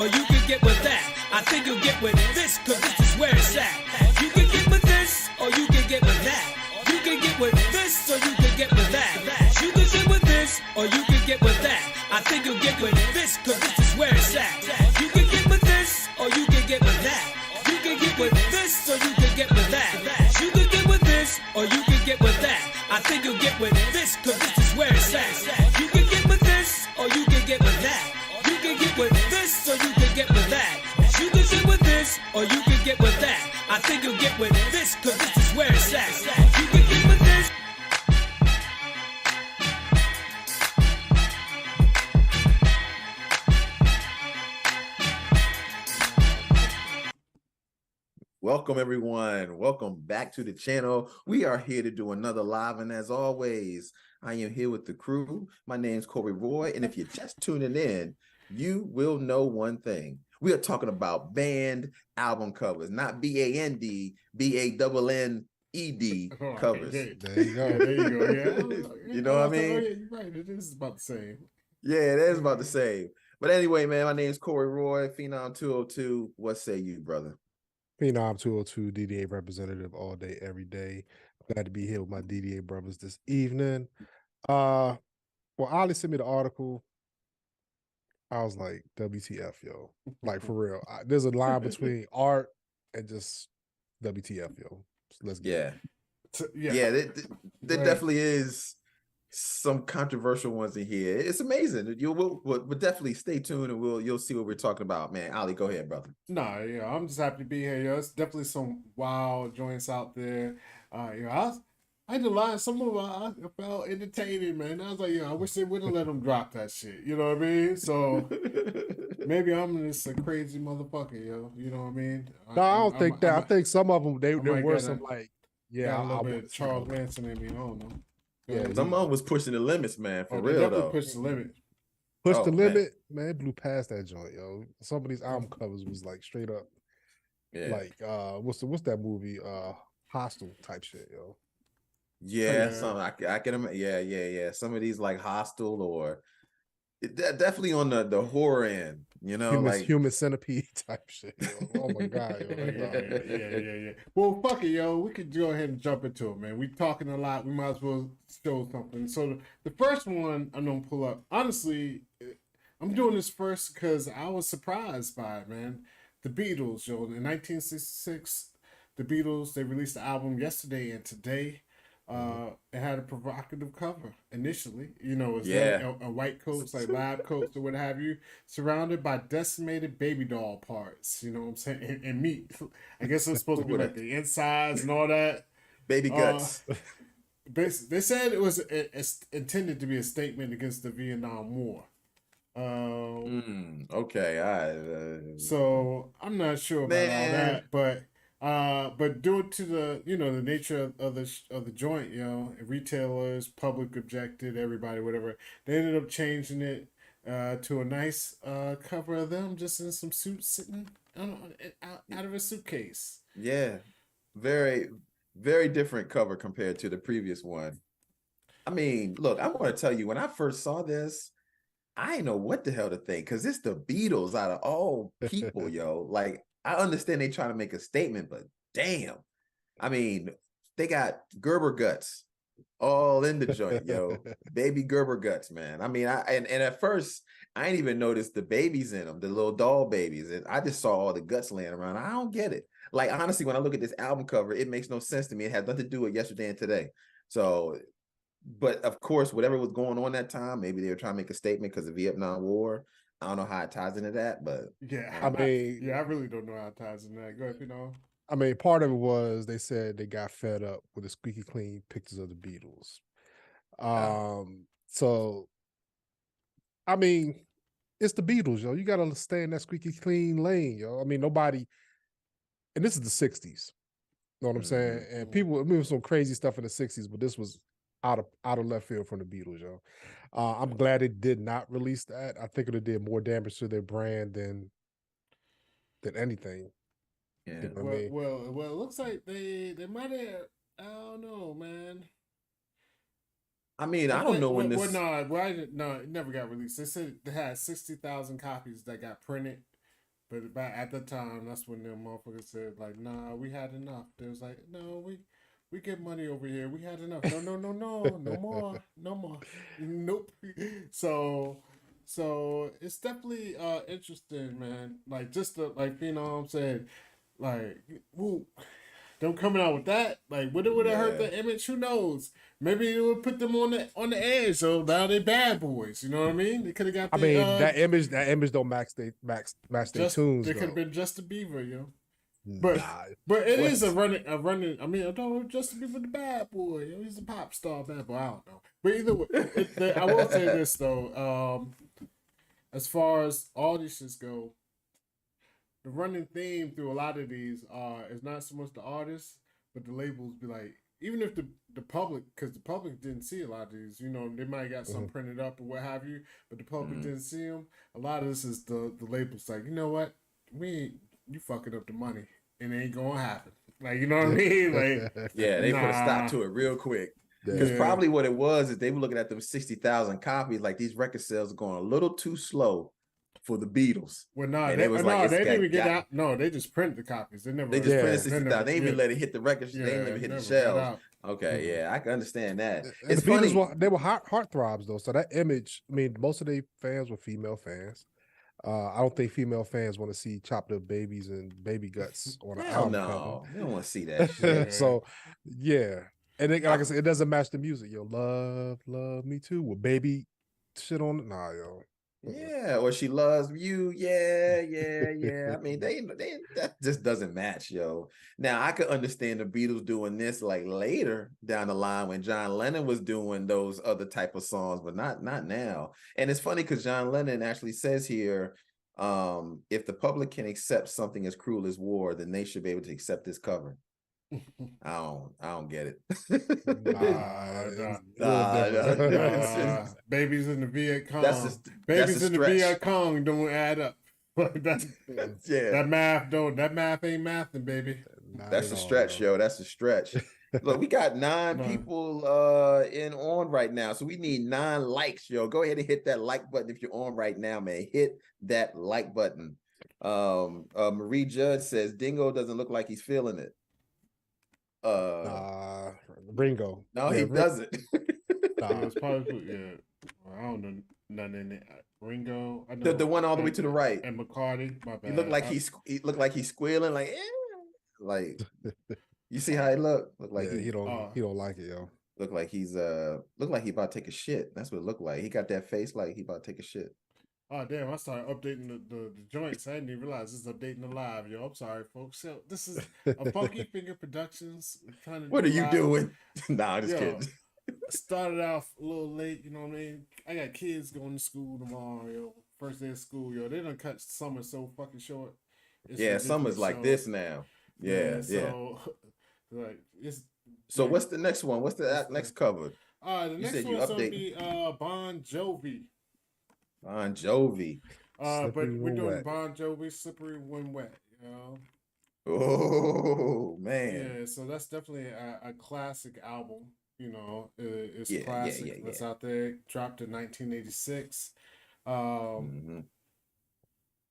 or you can get with that. I think you'll get with this, cause this is where it's at. You can get with this, or you can get with that. You can get with this, or you can get with that. You can get with this, or you can get with that. I think you'll get with this, cause this is where it's at. You can get with this, or you can get with that. You can get with this, or you can get with that. You can get with this, or you can get with that. I think you'll get with this, cause this is where it's at. You can get with this, or you can get with that. You can get with this, or you can get with that. You can get with this, or you can get with that. I think you'll get with this, cause this is where it's at. You can get with this. Welcome everyone. Welcome back to the channel. We are here to do another live, and as always, I am here with the crew. My name's Corey Roy, and if you're just tuning in, you will know one thing. We are talking about band album covers, not B-A-N-D, B-A-N-N-E-D covers. There you go. There you go. Yeah. You know what I mean? You're right. It is about the same. Yeah, it is about the same. But anyway, man, my name's Corey Roy, Phenom 202. What say you, brother? Phenom 202, DDA representative all day, every day. Glad to be here with my DDA brothers this evening. Well, Ali sent me the article. I was like, WTF, yo. Like, for real. There's a line between art and just WTF, yo. So let's get it. Yeah, there definitely is some controversial ones in here. It's amazing. We'll definitely stay tuned, and you'll see what we're talking about, man. Ali, go ahead, brother. Nah, yeah, I'm just happy to be here, yo. It's definitely some wild joints out there. I had to lie. Some of them I felt entertaining, man. I was like, I wish they would have let them drop that shit. You know what I mean? So maybe I'm just a crazy motherfucker, yo. You know what I mean? No, I don't think that. I think some of them there were some like, a little bit of Charles Manson in me. I don't know. Yeah, some of them was pushing the limits, man. For real though. Push the limit. Push the limit, man. It blew past that joint, yo. Some of these album covers was like straight up, like what's that movie? Hostile type shit, yo. Yeah, some I can imagine. Yeah. Some of these like Hostile or definitely on the horror end, you know, human centipede type shit. Yo. Oh my god, yo. Yeah. Well, fuck it, yo. We could go ahead and jump into it, man. We talking a lot. We might as well show something. So the first one I'm gonna pull up. Honestly, I'm doing this first because I was surprised by it, man. The Beatles, yo. In 1966, the Beatles, they released the album Yesterday and Today. It had a provocative cover initially, you know, it was a white coats, like lab coats or what have you, surrounded by decimated baby doll parts, you know what I'm saying, and meat. I guess it was supposed to be like the insides and all that. Baby guts. They said it was intended to be a statement against the Vietnam War. Okay, all right. So I'm not sure about all that, but due to the the nature of the joint, retailers, public objected, everybody, whatever, they ended up changing it to a nice cover of them just in some suits sitting out of a suitcase. Yeah, very, very different cover compared to the previous one. I mean, look, I'm going to tell you, when I first saw this, I didn't know what the hell to think, because it's the Beatles out of all people, yo. Like, I understand they trying to make a statement, but damn. I mean, they got Gerber guts all in the joint, yo. Baby Gerber guts, man. I mean, and at first, I didn't even notice the babies in them, the little doll babies. And I just saw all the guts laying around. I don't get it. Like, honestly, when I look at this album cover, it makes no sense to me. It has nothing to do with Yesterday and Today. So, but of course, whatever was going on that time, maybe they were trying to make a statement because of the Vietnam War. I don't know how it ties into that, but I really don't know how it ties into that. Go ahead, I mean, part of it was they said they got fed up with the squeaky clean pictures of the Beatles. So I mean, it's the Beatles, yo. You gotta stay in that squeaky clean lane, yo. I mean, nobody, and this is the 60s. You know what I'm saying? And people, I mean, it was some crazy stuff in the 60s, but this was out of left field from the Beatles, yo. I'm glad it did not release that. I think it would have did more damage to their brand than anything. Yeah. You know what I mean? Well, it looks like they might have. I don't know, man. I mean, I don't know when this. No, it never got released. They said they had 60,000 copies that got printed. But back at the time, that's when them motherfuckers said like, "Nah, we had enough." They was like, "No, we get money over here. We had enough. No, no, no, no, no more, no more. Nope." So it's definitely interesting, man. Like just the like you know what I'm saying, like woo, them coming out with that, like would it hurt the image? Who knows? Maybe it would put them on the edge. So now they bad boys. You know what I mean? They could have got. I mean that image don't match their tunes. They could have though. been Justin Bieber, yo. Nah. But it is a running. I mean, I don't know Justin Bieber the bad boy. Yo, he's a pop star bad boy. I don't know. But either way, I will say this though. As far as all these shits go, the running theme through a lot of these is not so much the artists, but the labels be like, even if the public, because the public didn't see a lot of these, you know, they might got some printed up or what have you, but the public didn't see them. A lot of this is the labels like, you know what, you fucking up the money, and it ain't gonna happen. Like, you know what I mean? Like, they put a stop to it real quick. Because probably what it was is they were looking at them 60,000 copies, like these record sales are going a little too slow for the Beatles. Well, no, and they didn't even get out. No, they just printed the copies. They just printed 60,000. They even let it hit the records. They didn't even hit the shelves. Okay, yeah, I can understand that. And the Beatles they were heartthrobs though, so that image. I mean, most of their fans were female fans. I don't think female fans want to see chopped up babies and baby guts on an album cover. They don't want to see that shit. So, yeah. And like I said, it doesn't match the music. Yo, love me too. With baby shit on it. Nah, yo. Yeah, or she loves you. Yeah. I mean, they that just doesn't match, yo. Now I could understand the Beatles doing this like later down the line when John Lennon was doing those other type of songs, but not now. And it's funny because John Lennon actually says here, if the public can accept something as cruel as war, then they should be able to accept this cover. I don't get it. Babies in the Viet Cong. Babies in the Viet Cong don't add up. That math ain't mathing, baby. That's a stretch, yo. That's a stretch. Look, we got 9 people in on right now, so we need 9 likes, yo. Go ahead and hit that like button if you're on right now, man. Hit that like button. Marie Judd says Dingo doesn't look like he's feeling it. Ringo. No, he doesn't. It's probably I don't know nothing in it. Ringo, I know the one all the way to the right, and McCarty. My bad. He looked like he's squealing, like like you see how he look like he don't like it, yo. Look like he's he about to take a shit. That's what it looked like. He got that face like he about to take a shit. Oh damn! I started updating the joints. I didn't even realize this is updating the live, yo. I'm sorry, folks. So this is a Funky Finger Productions. What are you doing? Nah, I'm just kidding. Started off a little late, you know what I mean? I got kids going to school tomorrow, yo. First day of school, yo. They done cut summer so fucking short. It's summer's like this now. Yeah. Like it's. So what's the next one? What's the next cover? The next one's gonna be Bon Jovi. Bon Jovi. But we're doing Bon Jovi, Slippery When Wet, you know. Oh man. Yeah, so that's definitely a classic album. You know, it's classic. That's out there. Dropped in 1986.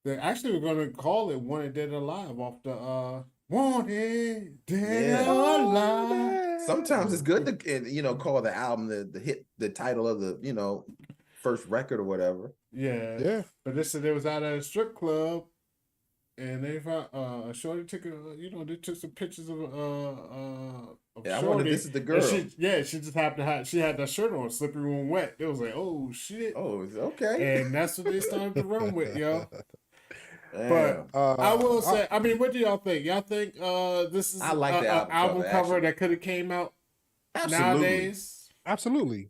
They actually were going to call it Wanted Dead or Alive off the Wanted Dead or Alive. Sometimes it's good to call the album the title of the first record or whatever. Yeah. But they said they was out at a strip club. And they found Shorty took they took some pictures of Shorty. I wonder if this is the girl. She just happened to she had that shirt on, Slippery When Wet. It was like, oh shit. Oh, okay. And that's what they started to run with, yo. Damn. But I will say, I mean, what do y'all think? Y'all think this is an album cover that could have came out nowadays? Absolutely.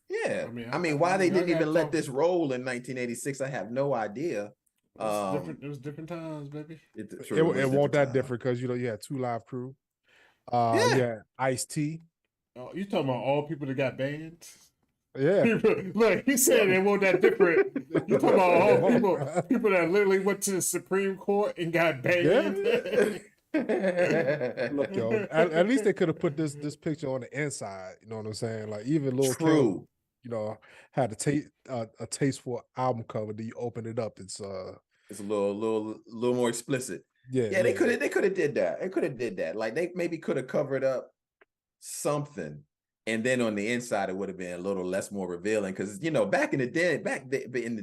Yeah. I mean, why they didn't even let this roll in 1986, I have no idea. It was different times, baby. It won't that different because you had 2 Live Crew. Ice-T. Oh, you talking about all people that got banned? Yeah. Look, he said it wasn't that different. You talking about all people that literally went to the Supreme Court and got banned? Yeah. Look, yo, at least they could have put this picture on the inside. You know what I'm saying? Like even Lil Kim, had a taste for album cover. Then you open it up, it's It's a little more explicit. Yeah, they could have did that. They could have did that. Like they maybe could have covered up something, and then on the inside it would have been a little less more revealing. Because back in the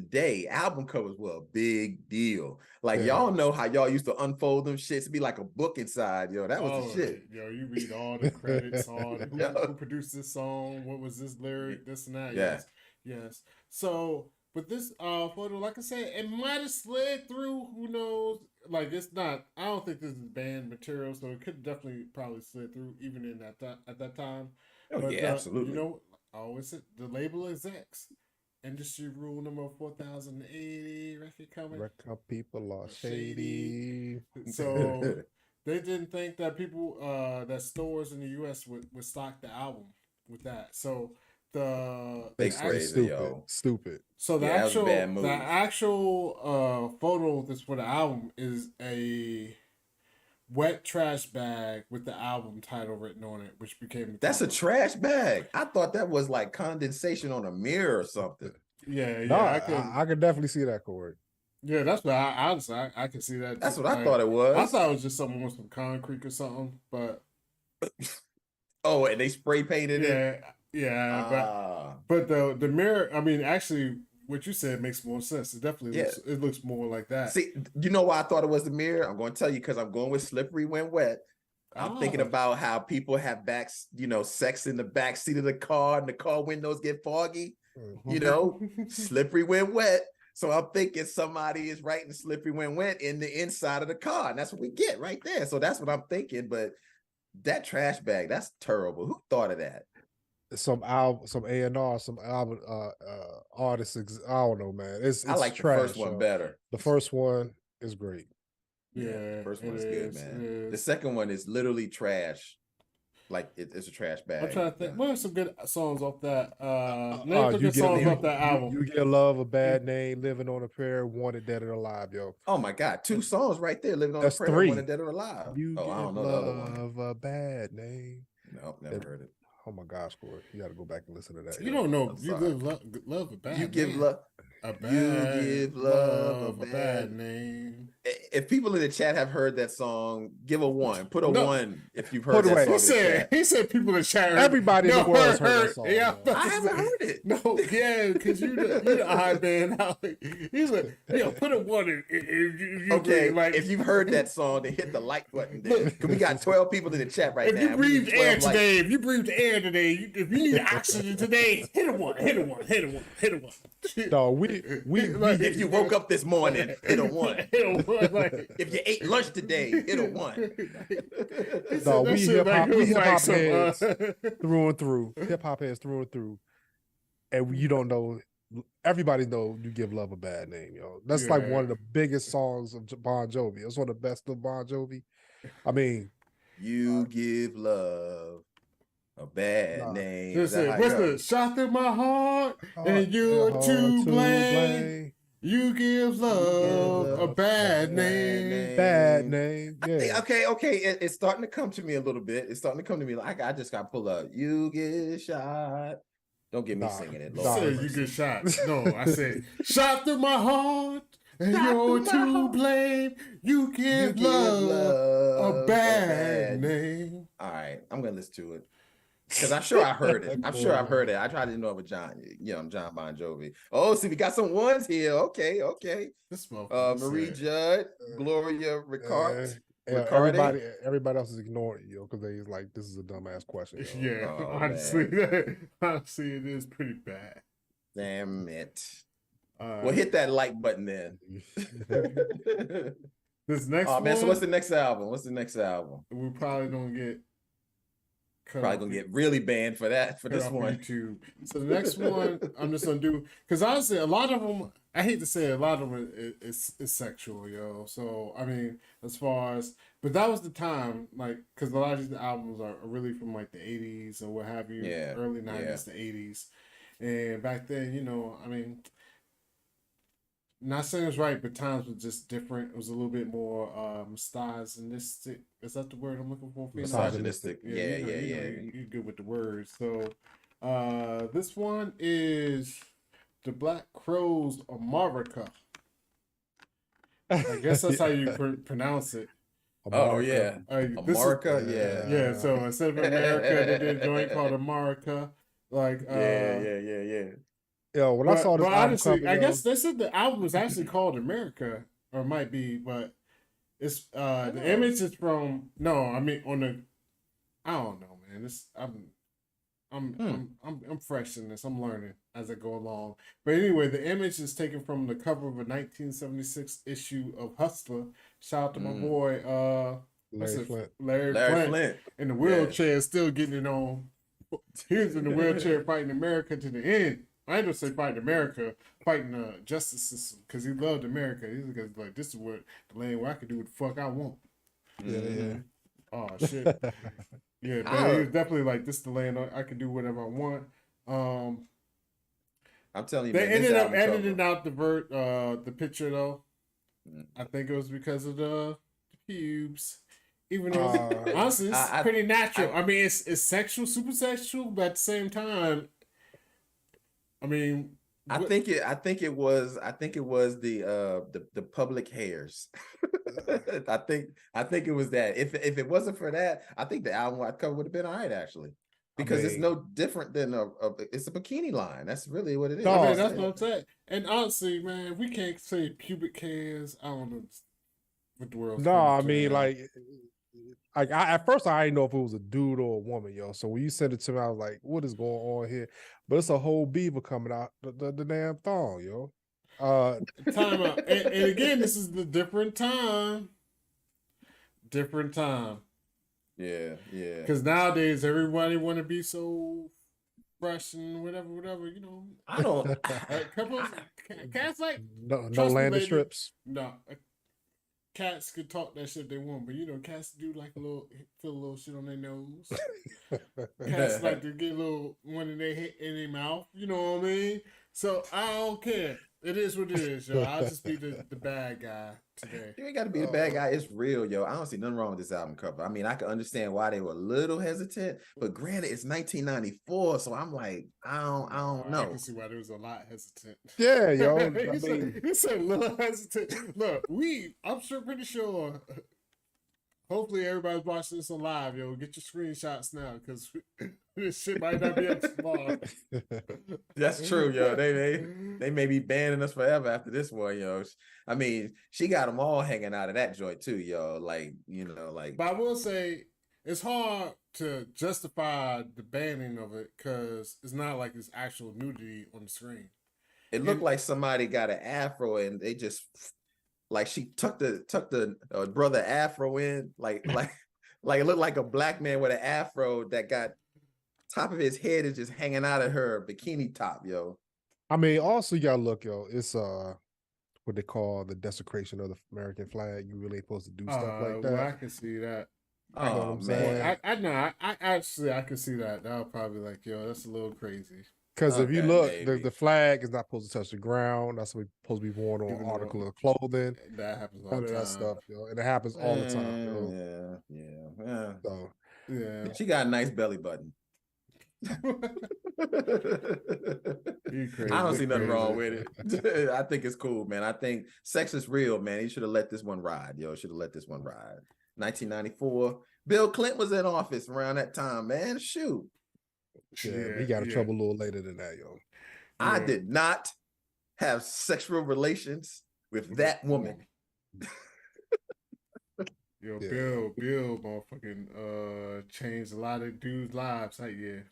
day, album covers were a big deal. Like y'all know how y'all used to unfold them shits. It'd be like a book inside. That was the shit. Yo, you read all the credits, all the who produced this song, what was this lyric, this and that. Yeah. Yes. So, but this photo, like I said, it might have slid through. Who knows? Like it's not. I don't think this is banned material, so it could definitely probably slid through even in at that time. Oh but, yeah, absolutely. I always said the label execs. Industry rule number 4080. Record coming. Record people are shady. So they didn't think that people, that stores in the U.S. would stock the album with that. So stupid. So the actual photo that's for the album is a wet trash bag with the album title written on it, which became that's a trash bag. I thought that was like condensation on a mirror or something. Yeah, no, I could definitely see that, Corey. Yeah, that's what I can see that. That's what I thought it was. I thought it was just someone with some concrete or something, but oh, and they spray painted it. Yeah, but the mirror. I mean, actually, what you said makes more sense. It definitely looks more like that. See, you know why I thought it was the mirror? I'm going to tell you because I'm going with slippery when wet. I'm thinking about how people have sex in the back seat of the car and the car windows get foggy. Slippery when wet. So I'm thinking somebody is writing slippery when wet in the inside of the car, and that's what we get right there. So that's what I'm thinking. But that trash bag, that's terrible. Who thought of that? Some A&R, some album artists. I don't know, man. It's I like trash, the first one better. The first one is great. Yeah, first one is good, man. The second one is literally trash. Like it's a trash bag. I'm trying to think. What are some good songs off that? Good songs off that album. You Give Love, A Bad Name, Living on a Prayer, Wanted Dead or Alive, yo. Oh my God, 2 songs right there. Living on a Prayer, Wanted Dead or Alive. You Give I don't know the other one. Love, A Bad Name. Nope, never heard it. Oh my gosh, Corey, you got to go back and listen to that. You don't know. You give love a bad. You give love. You give love a bad name. If people in the chat have heard that song, give a 1. Put a 1 if you've heard that song. He said people in the chat. Everybody in the world has heard that song. Yeah, I haven't heard it. No, yeah, because you the high band. He's like, put a 1 in. Okay, if you've heard that song, then hit the like button. Then we got 12 people in the chat right now. If you breathed air today, if you need oxygen today, hit a 1. Hit a 1. No, if you woke up this morning, hit a 1. If you ate lunch today, hit a 1. No, we hip hop heads through and through. Hip hop heads through and through. And you don't know. Everybody know You Give Love a Bad Name, yo. That's like one of the biggest songs of Bon Jovi. It's one of the best of Bon Jovi. I mean, You give love a bad name. What's the shot through my heart and you're to blame. You give love a bad name. Bad name. Yeah. Okay. It's starting to come to me a little bit. It's starting to come to me. Like I just got to pull up. You get shot. Don't get me singing it. I said you get shot. No, I said shot through my heart and you're to blame. You give love a bad name. All right, I'm gonna listen to it. Because I'm sure I heard it. I've heard it. I tried to know it was John Bon Jovi. Oh, see, we got some 1s here. Okay. This Marie Judd, Gloria Ricard. Everybody else is ignoring you because they like, this is a dumbass question. Yo. Yeah, honestly, it is pretty bad. Damn it. Well, hit that like button then. This next one. Man, so what's the next album? We're probably gonna get. Really banned for this one. YouTube. So the next one I'm just gonna do, because honestly a lot of them, I hate to say it, a lot of them is sexual, yo. So I mean, as far as, but that was the time, like, because a lot of these albums are really from like the 80s or what have you, early 90s to 80s, and back then, I mean, not saying it's right, but times were just different. It was a little bit more misogynistic. Is that the word I'm looking for? Misogynistic. Yeah. You're good with the words. So this one is the Black Crowes of Marvica. I guess that's how you Yeah. pronounce it. Oh America. yeah, This is America. Yeah, yeah. So instead of America, they did a joint called America. Like, yeah, yeah, yeah, yeah. Yo, when I saw this but album honestly, cover, I yo, guess they said the album was actually called America, or might be, but it's the Oh. image is from no, I mean on the I don't know, man. This Hmm. I'm fresh in this. I'm learning as I go along. But anyway, the image is taken from the cover of a 1976 issue of Hustler. Shout out to my Mm. boy what's Larry it? Flint. Larry Larry Flint Flint. in the Yeah. wheelchair, still getting it on. He was in the wheelchair fighting America to the end. I ain't gonna say fighting America, fighting the justice system because he loved America. He's like, this is what the land where I can do what the fuck I want. Yeah, Mhm. Oh shit. Yeah, but he was definitely like, this is the land I can do whatever I want. I'm telling you, They man, this ended up album editing cover. out the picture though. Mm. I think it was because of the pubes. Even though Uh, honestly, it's I, pretty natural. I, I mean, it's sexual, super sexual, but at the same time, I mean, I think it was the public hairs. I think it was that. If it wasn't for that, I think the album cover would have been all right actually. I Because it's mean, no different than it's a bikini line. That's really what it is. I No, mean, that's what I'm saying. And honestly, man, we can't say pubic hairs. I don't know what the world's no, coming I to mean, now. like at first I didn't know if it was a dude or a woman, yo. So when you sent it to me, I was like, "What is going on here?" But it's a whole beaver coming out the damn thong, yo. Time out. And again, this is the different time. Different time. Yeah, yeah. Because nowadays everybody want to be so fresh and whatever. You know, I don't. couples, cats like no trust me, landing lady. strips. No, cats could talk that shit they want, but you know, cats do like feel a little shit on their nose. Cats like to get a little one in their mouth. You know what I mean? So I don't care. It is what it is, yo. I'll just be the bad guy today. You ain't got to be the bad guy. It's real, yo. I don't see nothing wrong with this album cover. I mean, I can understand why they were a little hesitant, but granted, it's 1994, so I'm like, I don't know. I can see why there was a lot hesitant. Yeah, yo. I mean, He said a little hesitant. Look, I'm pretty sure. Hopefully, everybody's watching this on live, yo. Get your screenshots now, because this shit might not be up tomorrow. That's true, yo. They may be banning us forever after this one, yo. I mean, she got them all hanging out of that joint too, yo. Like, you know, like. But I will say, it's hard to justify the banning of it because it's not like it's actual nudity on the screen. It looked like somebody got an afro and they just like she tucked the brother afro in like it looked like a black man with an afro that got top of his head is just hanging out of her bikini top, yo. I mean, also you gotta look, yo. It's what they call the desecration of the American flag. You really ain't supposed to do stuff like that. Well, I can see that. Oh, You know what I'm saying? man. I know. I actually I can see that. That would probably like, yo, that's a little crazy. Because if you Okay, look, maybe. the flag is not supposed to touch the ground. That's supposed to be worn on Even an though article of clothing. That happens all None the of time. that stuff, yo. And it happens all the time, yo. Yeah. So Yeah. She got a nice belly button. You crazy. I don't see nothing wrong crazy. with it. I think it's cool, man. I think sex is real, man. He should have let this one ride, yo. Should have let this one ride. 1994. Bill Clinton was in office around that time, man. Shoot. yeah, he got in trouble a little later than that, yo. I did not have sexual relations with that woman. Yo, Yeah. Bill motherfucking changed a lot of dudes' lives that year.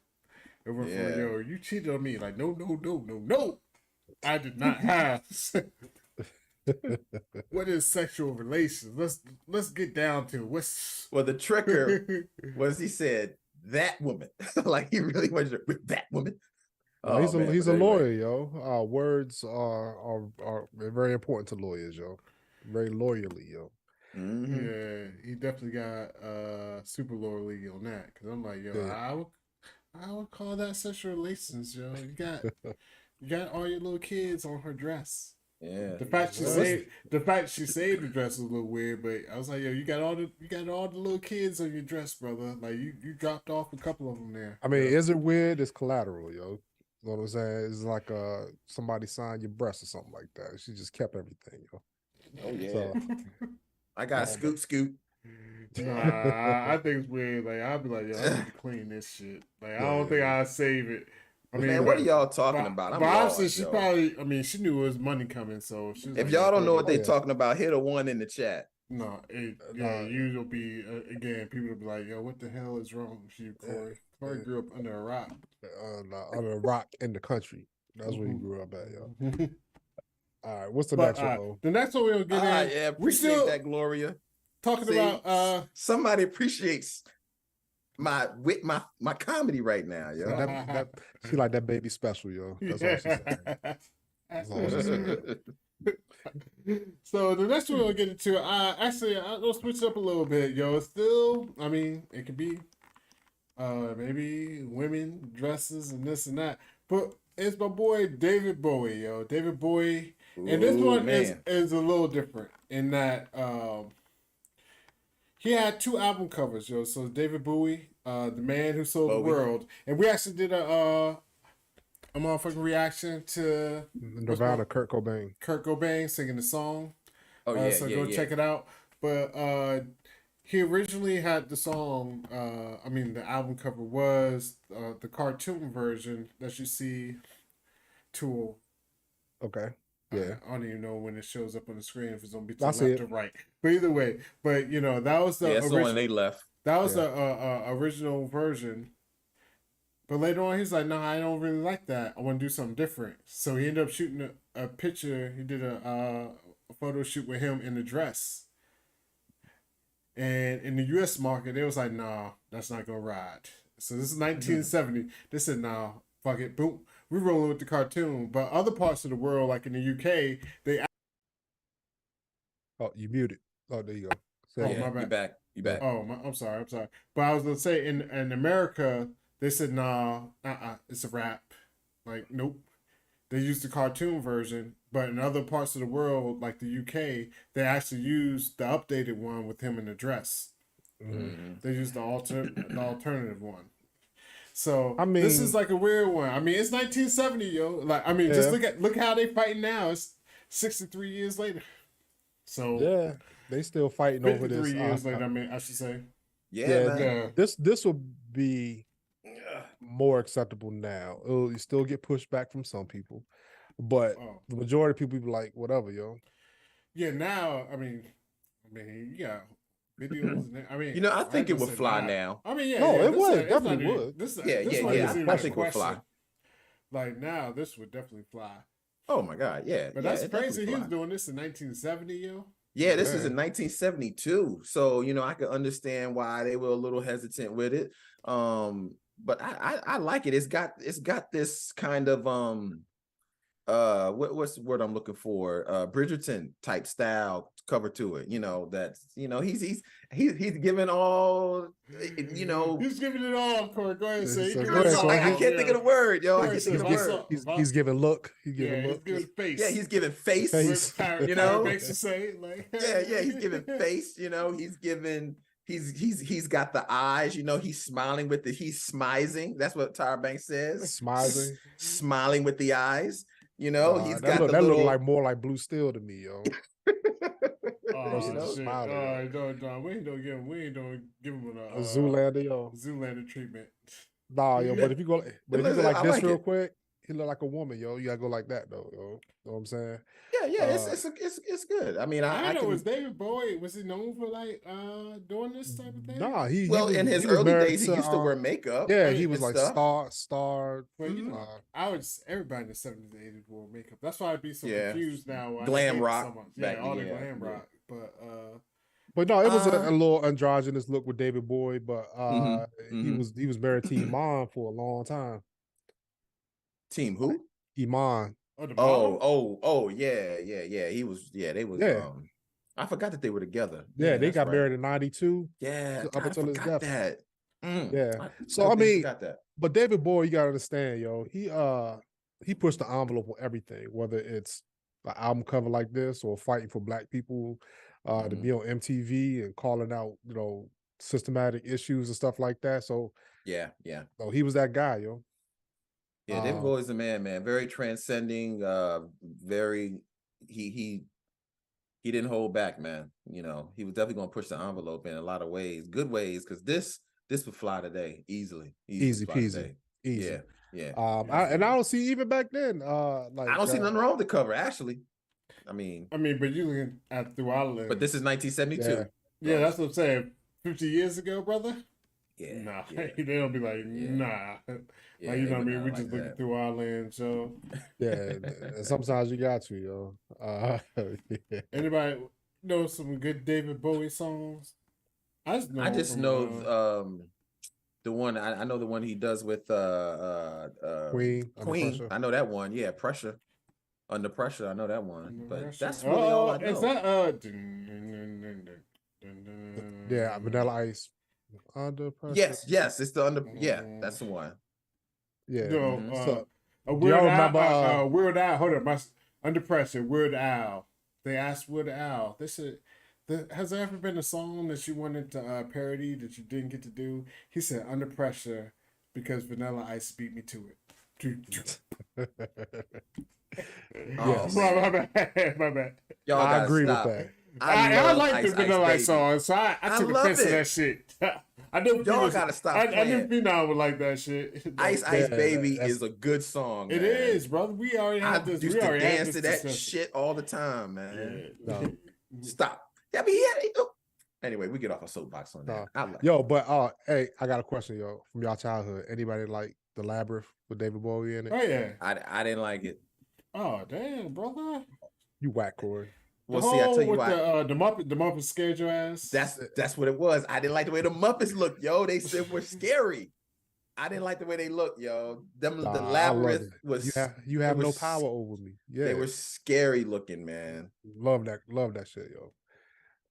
It went Yeah. from, yo, you cheated on me. Like, no. I did not have. What is sexual relations? Let's get down to what's. Well, the tricker was he said that woman. Like he really was with that woman. No, he's man, he's but a anyway. lawyer, yo. Words are very important to lawyers, yo. Very loyally, yo. Mhm. Yeah, he definitely got super lower league on that. Cause I'm like, yo, Yeah. I would call that sexual relations, yo. You got all your little kids on her dress. Yeah. The fact she Well, saved the dress was a little weird, but I was like, yo, you got all the little kids on your dress, brother. Like you dropped off a couple of them there. I mean, is it weird? It's collateral, yo. You know what I'm saying? It's like somebody signed your breast or something like that. She just kept everything, yo. Oh yeah. So, I got scoop. Nah, I think it's weird. Like I'll be like, yo, I need to clean this shit. Like I don't think I'll save it. I mean, Man, what are y'all talking about? but I'm obviously lost, she yo. probably, I mean, she knew it was money coming, so she was If like, y'all yo, don't know what fuck they it. yeah. talking about, hit a 1 in the chat. No, you will be again. People will be like, "Yo, what the hell is wrong with you, Corey? Corey grew up under a rock, under a rock in the country. That's where he grew up at, yo. All right, what's the But next one? Mo? the next one we'll get in. Yeah, We appreciate still that, Gloria. talking See, about somebody appreciates my comedy right now, yo. She like that baby special, yo. That's all she's saying. That's all she's saying. So the next one we'll get into, actually I'll switch up a little bit, yo. It's still, I mean, it could be maybe women dresses and this and that, but it's my boy David Bowie, yo. David Bowie, and this Ooh, one man. is a little different in that he had 2 album covers, yo. So David Bowie, the man who sold the world, and we actually did a motherfucking reaction to Nirvana, Kurt Cobain singing the song. Oh yeah, So go check it out. But he originally had the song. I mean, the album cover was the cartoon version that you see. Tool. Okay. Yeah. I don't even know when it shows up on the screen if it's gonna be to I the see left it. or right. But either way, but you know that was the that's the one they left. That was the original version. But later on, he's like, "No, I don't really like that. I want to do something different." So he ended up shooting a picture. He did a photo shoot with him in a dress. And in the U.S. market, it was like, "Nah, that's not gonna ride." So this is 1970. They said, "Nah, fuck it, boom, we're rolling with the cartoon." But other parts of the world, like in the UK, they Oh, you muted. Oh, there you go. Oh, my bad. You back. Oh, I'm sorry. But I was gonna say in America, they said nah, it's a rap. Like nope. They used the cartoon version, but in other parts of the world, like the UK, they actually used the updated one with him in the dress. They used the alternative one. So I mean, this is like a weird one. I mean, it's 1970, yo. Like I mean, just look how they fighting now. It's 63 years later. So yeah, they still fighting over this. 53 years later, I mean, I should say. Yeah, man. This will be more acceptable now. You still get pushback from some people, but the majority of people be like, whatever, yo. Yeah, now I mean, you got videos. And, I mean, you know, I think it would fly now. I mean, yeah, no, yeah, it would definitely would. I think it would fly. Like now, this would definitely fly. Oh my god, yeah. But that's crazy. He was doing this in 1970, yo. Yeah, this is in 1972. So, you know, I could understand why they were a little hesitant with it. But I like it. It's got this kind of what's the word I'm looking for? Bridgerton type style cover to it. You know, that's he's giving all, you know, he's giving it all, Corey. Go ahead and say I can't think of the word, yo. I can't think of the word. He's giving look. He's giving look. He's giving face. Yeah, he's giving face. You know, makes you say like yeah, he's giving face, you know, he's got the eyes, you know, he's smiling with he's smizing. That's what Tyra Banks says. Smizing. Smiling with the eyes. You know, he's got that look like more like Blue Steel to me, yo. Oh, shit. No, we ain't gonna give him a Zoolander, yo. Zoolander treatment. Nah, yo, but if you go like this like real quick, he look like a woman, yo. You gotta go like that though, yo. You know what I'm saying? Yeah, it's good. I mean, I know. Was David Bowie, was he known for like doing this type of thing? Nah, in his early days he used to wear makeup. Yeah, he was like star. Well, you know, everybody in the 70s and 80s wore makeup. That's why I'd be so confused now. Glam rock. Yeah, all the glam rock. But no, it was a little androgynous look with David Bowie, but he was married to Iman for a long time. Team who? Iman. Oh, yeah. They was. I forgot that they were together. Yeah, they got married in 92. Yeah, up until his death. That. Yeah. So I mean, but David Bowie, you gotta understand, yo, he pushed the envelope on everything, whether it's an album cover like this or fighting for black people, to be on MTV and calling out, you know, systematic issues and stuff like that. So yeah. So he was that guy, yo. Yeah, David Bowie's a man. Very transcending. Very he he didn't hold back, man. You know, he was definitely gonna push the envelope in a lot of ways, good ways, because this would fly today easily Easy fly peasy. today. Easy. Yeah, yeah. I don't see even back then. Like I don't see nothing wrong with the cover, actually. I mean, but you looking at through our lens. but this is 1972. Yeah, that's what I'm saying. 50 years ago, brother. Yeah, Nah, yeah. they don't be like, Yeah. nah. Yeah, Like, you they know what I would mean? not We like just looking that. through our lens, so. Yeah, and sometimes you got to, yo. Yeah. Anybody know some good David Bowie songs? I just know, I just from, know the one I know the one he does with Queen, Under Queen. Pressure. I know that one. Yeah, Pressure. Under Pressure. I know that one. Under But Pressure. that's really all I know. Is that Yeah, Vanilla Ice. Under Pressure. Yes, it's the under. Yeah, that's the one. Yeah. No, So, a do y'all Weird remember, Al. Weird Al. Hold up, Under Pressure. Weird Al. They asked Weird Al. They said, "Has there ever been a song that you wanted to parody that you didn't get to do?" He said, "Under Pressure," because Vanilla Ice beat me to it. Oh, my bad. Y'all I gotta agree stop. with that. I love like the Ice Vanilla Ice Ice song, so I took love offense to it. that shit. I knew Y'all gotta stop I knew playing. Phenom would like that shit. Ice Baby is a good song. It man. is, brother. We already I had this. used We to already had dance this to that discussion. shit all the time, man. Yeah. No. Stop. Yeah, anyway, we get off a soapbox on that. I like Yo, but hey, I got a question, yo, from y'all childhood. Anybody like The Labyrinth with David Bowie in it? Oh yeah. I didn't like it. Oh damn, brother. You whack, Corey. Well, see, I tell you with what. the Muppets scared your ass. That's what it was. I didn't like the way the Muppets looked, yo. They said were scary. I didn't like the way they looked, yo. The Labyrinth was. You have no power over me. Yeah, they were scary looking, man. Love that shit, yo.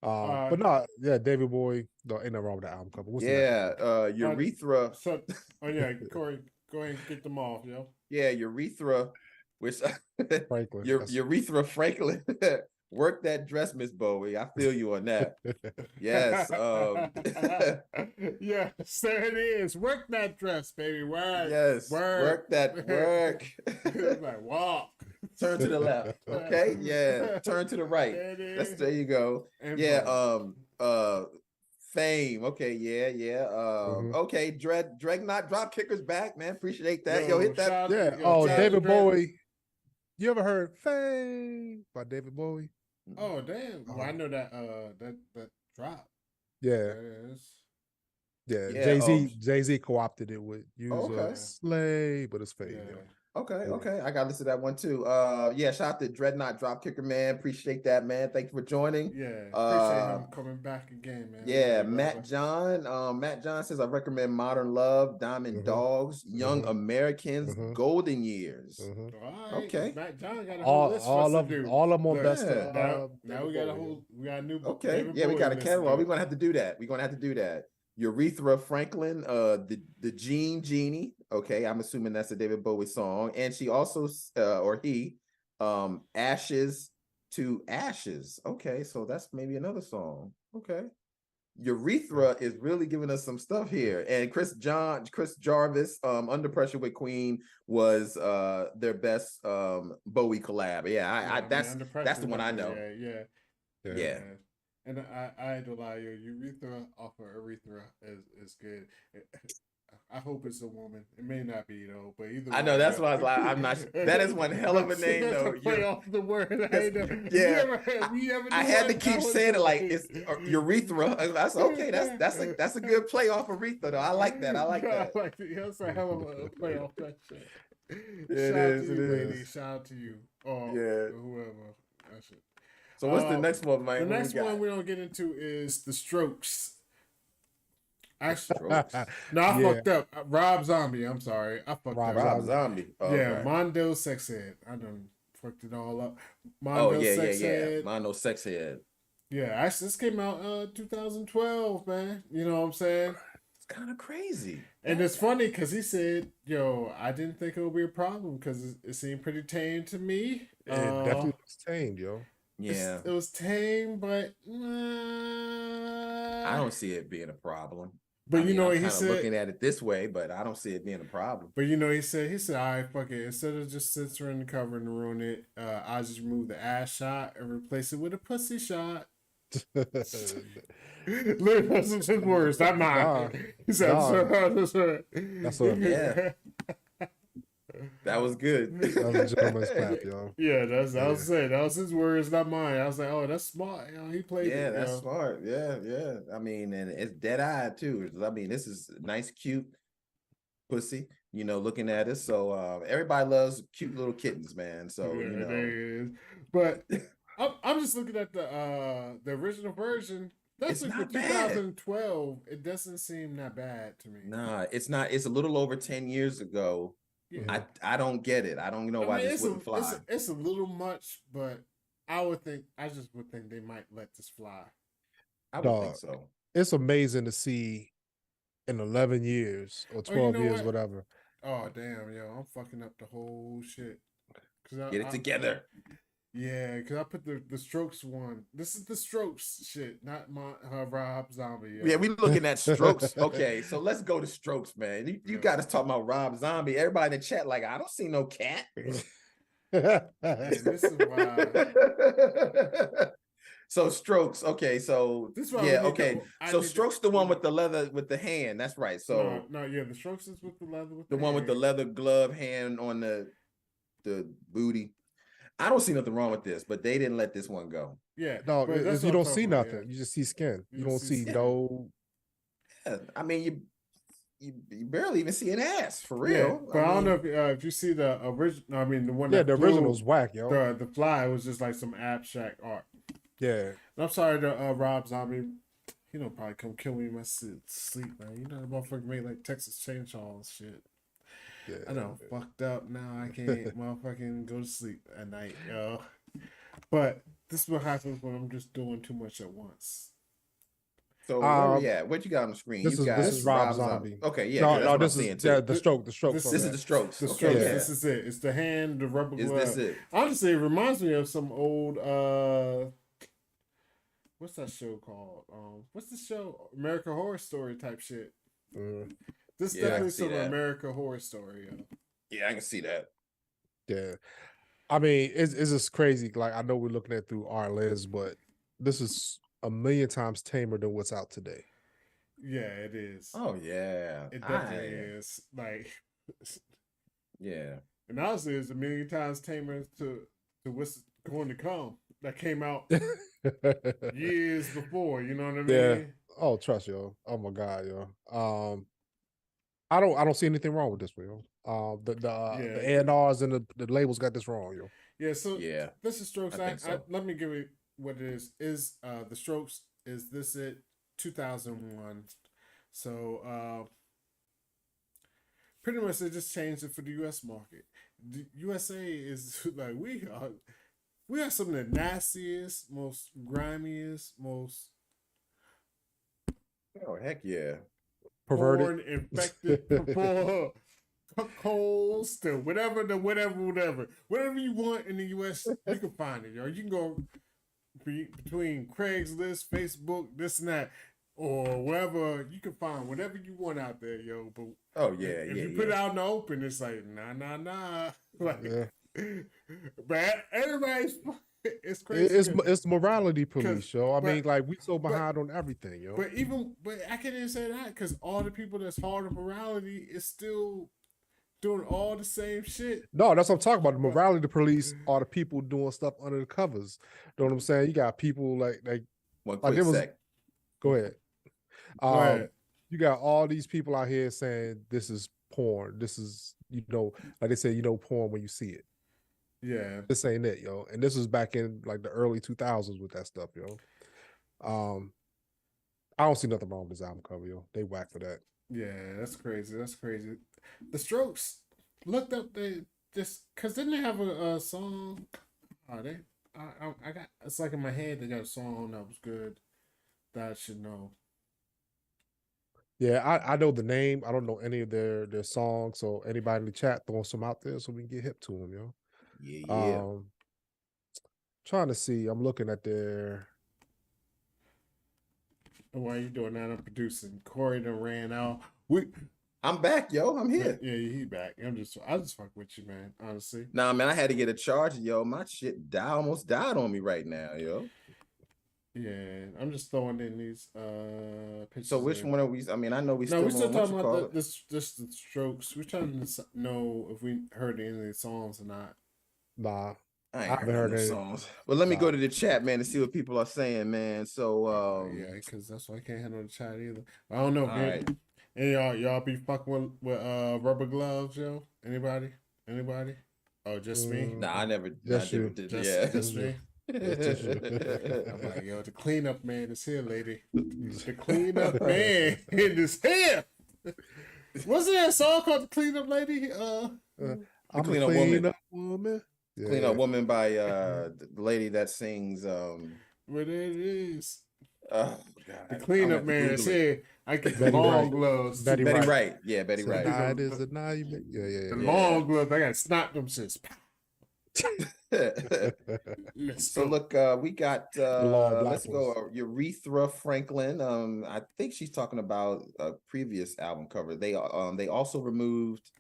But no, yeah, David Bowie. No, ain't nothing wrong with the album cover. What's the next one? Urethra. Oh yeah, Corey, go ahead and get them off, yo. Yeah, Urethra, which Franklin. Urethra Franklin. Work that dress, Miss Bowie. I feel you on that. Yes. Yes, there it is. Work that dress, baby. Work. Yes. Work that work. Like walk. Turn to the left. Okay. Yeah. Turn to the right. There you go. And Fame. Okay. Yeah. Okay. Dreadnought drop kickers back, man. Appreciate that. Yo, hit that. Yeah. David Bowie. You ever heard Fame by David Bowie? Oh damn! Well, I know that that drop. Yeah. Yeah. Jay-Z co-opted it with Slay, but it's Fame. Yeah. Okay. I got listed that one too. Shout out to Dreadnought Dropkicker, man. Appreciate that, man. Thank you for joining. Yeah, appreciate him coming back again, man. Yeah, Matt John says I recommend Modern Love, Diamond Dogs, Young Americans, Golden Years. All right. Okay. Matt John got a whole list for us to do. All of them on best. Now we got a new. Okay, we got a catalog. We're gonna have to do that. Urethra Franklin, the Genie. Okay, I'm assuming that's a David Bowie song. And she also, or he, Ashes to Ashes. Okay, so that's maybe another song. Okay. Urethra is really giving us some stuff here. And Chris Jarvis, Under Pressure with Queen was their best Bowie collab. Yeah, that's the one I know. Yeah. And I ain't gonna lie, Urethra off of Urethra is good. I hope it's a woman. It may not be though, but either. I know that's why I was like, I'm not. That is one hell of a name though. Play off the word. I had to keep saying it like it's urethra. That's okay. That's a good play off urethra though. I like that. That's a hell of a play off that shit. It is. Shout out to you. Whoever. That shit. So what's the next one, Mike? The next one we don't get into is The Strokes. Actually, no, I fucked up. Rob Zombie. I'm sorry. I fucked up. Rob Zombie. Oh, yeah, Mondo Sexhead. I done fucked it all up. Mondo Sexhead. Mondo Sexhead. Yeah, actually, this came out 2012, man. You know what I'm saying? It's kind of crazy. And it's funny because he said, "Yo, I didn't think it would be a problem because it seemed pretty tame to me." It definitely was tame, yo. Yeah, it was tame, but I don't see it being a problem. But I you mean, know I'm what he kind of said? looking at it this way, but I don't see it being a problem. But you know, he said, all right, fuck it. Instead of just censoring the cover and ruin it, I'll just remove the ass shot and replace it with a pussy shot. Look, that's his words, not Nah, mine. He said, nah, that's that's a Yeah, that was good. that's a gentleman's clap, y'all. Yeah, I was Yeah. saying that was his words, not mine. I was like, oh, that's smart. You know, he played Yeah, it. that's You know. smart. Yeah, yeah. I mean, and it's dead eyed too. I mean, this is nice, cute pussy. Looking at it. So everybody loves cute little kittens, man. So Yeah, there it is. But I'm just looking at the original version. it's Especially for not bad. 2012, it doesn't seem that bad to me. Nah, it's not. It's a little over 10 years ago. Yeah. I don't get it. I don't know why this wouldn't fly. It's a little much, but I just would think they might let this fly. I would think Dog, so. it's amazing to see in 11 years or 12 years, what? whatever. Oh damn, yo, I'm fucking up the whole shit. Get it together. Yeah, because I put the Strokes one. This is the Strokes shit, not my Rob Zombie. Yeah, we looking at Strokes. Okay, so let's go to Strokes, man. You got us talking about Rob Zombie. Everybody in the chat like, I don't see no cat. This is why. So Strokes, okay, so This is why yeah, we need okay. So Strokes the one with the leather with the hand. That's right. So no, yeah, the Strokes is with the leather with the one with the hand. leather glove hand on the booty. I don't see nothing wrong with this, but they didn't let this one go. Yeah, No, but that's you what don't I'm see talking about, nothing. yeah. You just see skin. You don't just see see skin. no. Yeah, I mean, you barely even see an ass for Yeah, real. but I don't know if you see the original. I mean, the one Yeah, that the original's whack, yo. the fly was just like some abstract art. Yeah. And I'm sorry to Rob Zombie. He don't probably come kill me in my sleep, man. You know the motherfucker made like Texas Chainsaw and shit. Yeah. I know, fucked up now. I can't motherfucking go to sleep at night, yo. But this is what happens when I'm just doing too much at once. So where we at? What you got on the screen? This is Rob Zombie. Okay, yeah, No, that's what I'm this seeing is too. the Strokes. This is the Strokes. The Okay, Strokes. yeah. This is it. It's the hand, the rubber glove. Is this it? Honestly, it reminds me of some old what's that show called? What's the show? American Horror Story type shit. This is Yeah, I definitely can see some that. American Horror Story. Yeah, I can see that. Yeah. I mean, it's just crazy. Like, I know we're looking at it through our lens, but this is a million times tamer than what's out today. Yeah, it is. Oh yeah, It definitely is. Like, yeah. and honestly, it's a million times tamer to what's going to come. That came out years before. You know what I mean? Yeah. Oh, trust yo. Oh my God, yo. I don't see anything wrong with this one, yo. The A&Rs and the labels got this wrong, yo. Yeah. So Yeah, this is Strokes. I think so. let me give it what it is. Is the Strokes? Is this it? 2001. So pretty much they just changed it for the U.S. market. The USA is like we are some of the nastiest, most grimiest, most Oh heck yeah. Perverted. porn infected holes to whatever you want in the U.S. You can find it, yo. You can go between Craigslist, Facebook, this and that, or wherever you can find whatever you want out there, yo. But Oh yeah, if yeah. you put it out in the open, it's like nah. Like, Yeah. but everybody's it's crazy. It's morality police, yo. I mean, but- like, we so behind on everything, yo. But I can't even say that because all the people that's hard on morality is still doing all the same shit. No, that's what I'm talking about. The morality police are the people doing stuff under the covers. You know what I'm saying? You got people like One like quick it was. sec. Go ahead. Go ahead. You got all these people out here saying this is porn. This is, like they say, porn when you see it. Yeah. This ain't it, yo. And this was back in like the early 2000s with that stuff, yo. I don't see nothing wrong with this album cover, yo. They whack for that. Yeah, that's crazy. That's crazy. The Strokes looked up just because didn't they have a song? Oh, I got it's like in my head they got a song that was good that I should know. Yeah, I know the name. I don't know any of their songs. So anybody in the chat throwing some out there so we can get hip to them, yo. Yeah. Trying to see. I'm looking at their. Why you doing that? I'm producing. Corey done ran out. I'm back, yo. I'm here. Yeah, he back. I just fuck with you, man. Honestly. Nah, man, I had to get a charger, yo. My shit almost died on me right now, yo. Yeah, I'm just throwing in these pictures. So which one are we? I mean, I know we No, we're still on, talking about the Strokes. We're trying to know if we heard any of the songs or not. Nah, I haven't heard any songs. Well, let me go to the chat, man, to see what people are saying, man. So yeah, because that's why I can't handle the chat either. I don't know, man. Right. And y'all be fucking with rubber gloves, yo? Anybody? Oh, just me? Nah, I never Just you. did. Just me. I'm like, yo, the cleanup man is here, lady. The cleanup man is here. Wasn't there a song called "The Cleanup Lady"? I'm the Cleanup Woman. Yeah. Cleanup Woman by the lady that sings What it is? God, the cleanup man is here. I get the Betty long Wright. gloves. Betty Wright. Yeah, Betty Wright. Tonight is the night. Yeah. The long gloves. I got to snap them shits. So look, we got let's go Urethra Franklin. I think she's talking about a previous album cover. They also removed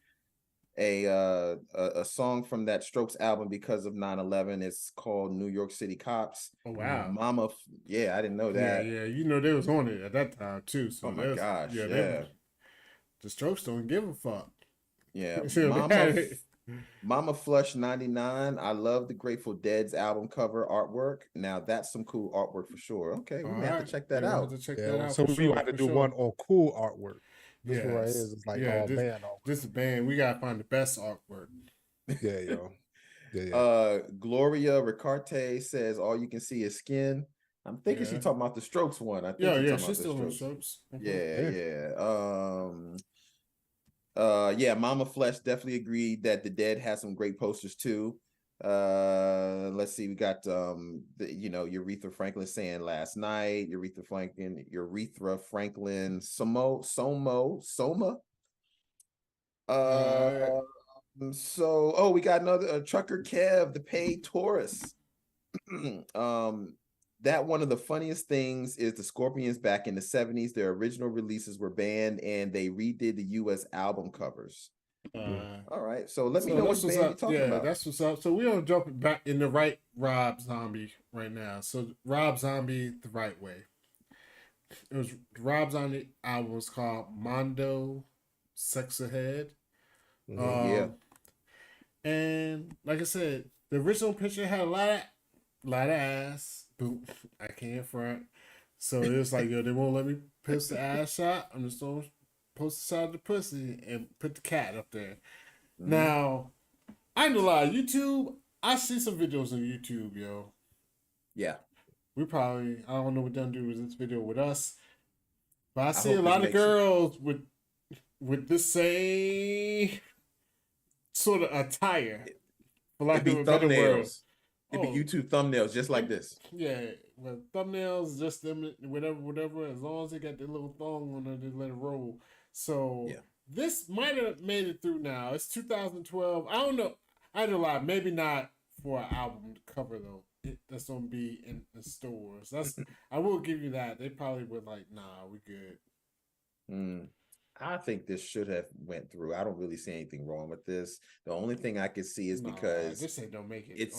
a song from that Strokes album because of 9/11. It's called New York City Cops. Oh wow. Mama, yeah, I didn't know that. Yeah, you know they was on it at that time too. So oh my gosh, yeah. The Strokes don't give a fuck. Yeah. Mama Flush 99. I love the Grateful Dead's album cover artwork. Now that's some cool artwork for sure. Okay, we may have to check that out. So we have to do one on cool artwork. This one right here is like all band artwork. This is band. We gotta find the best artwork. Yeah, yo. Gloria Ricarte says all you can see is skin. I'm thinking she's talking about the Strokes one. I think she's still on Strokes. Yeah. Mama Flesh definitely agreed that the Dead has some great posters too. Let's see, we got Urethra Franklin saying last night, Urethra Franklin, Soma. We got another Trucker Kev, the paid Taurus. That one of the funniest things is the Scorpions back in the 70s. Their original releases were banned and they redid the US album covers. All right, so let me know what band you're talking about. That's what's up. So we're gonna jump back in the right Rob Zombie right now. So Rob Zombie the right way. It was Rob Zombie album was called Mondo Sex Ahead. And like I said, the original picture had a lot of ass. Boom. I can't front. So it was like, yo, they won't let me post the ass shot. I'm just gonna post the side of the pussy and put the cat up there. Now, I ain't gonna lie, YouTube, I see some videos on YouTube, yo. Yeah. I don't know what they're gonna do with this video with us, but I see a lot of girls with the same sort of attire. For lack of a better word. It'd be YouTube thumbnails just like this. Yeah, with thumbnails, just them, whatever. As long as they got their little thong on it, they let it roll. So this might have made it through now. It's 2012. I don't know. I don't lie. Maybe not for an album cover though. That's gonna be in the stores. I will give you that. They probably would like, nah, we good. I think this should have went through. I don't really see anything wrong with this. The only thing I could see is because this ain't don't make it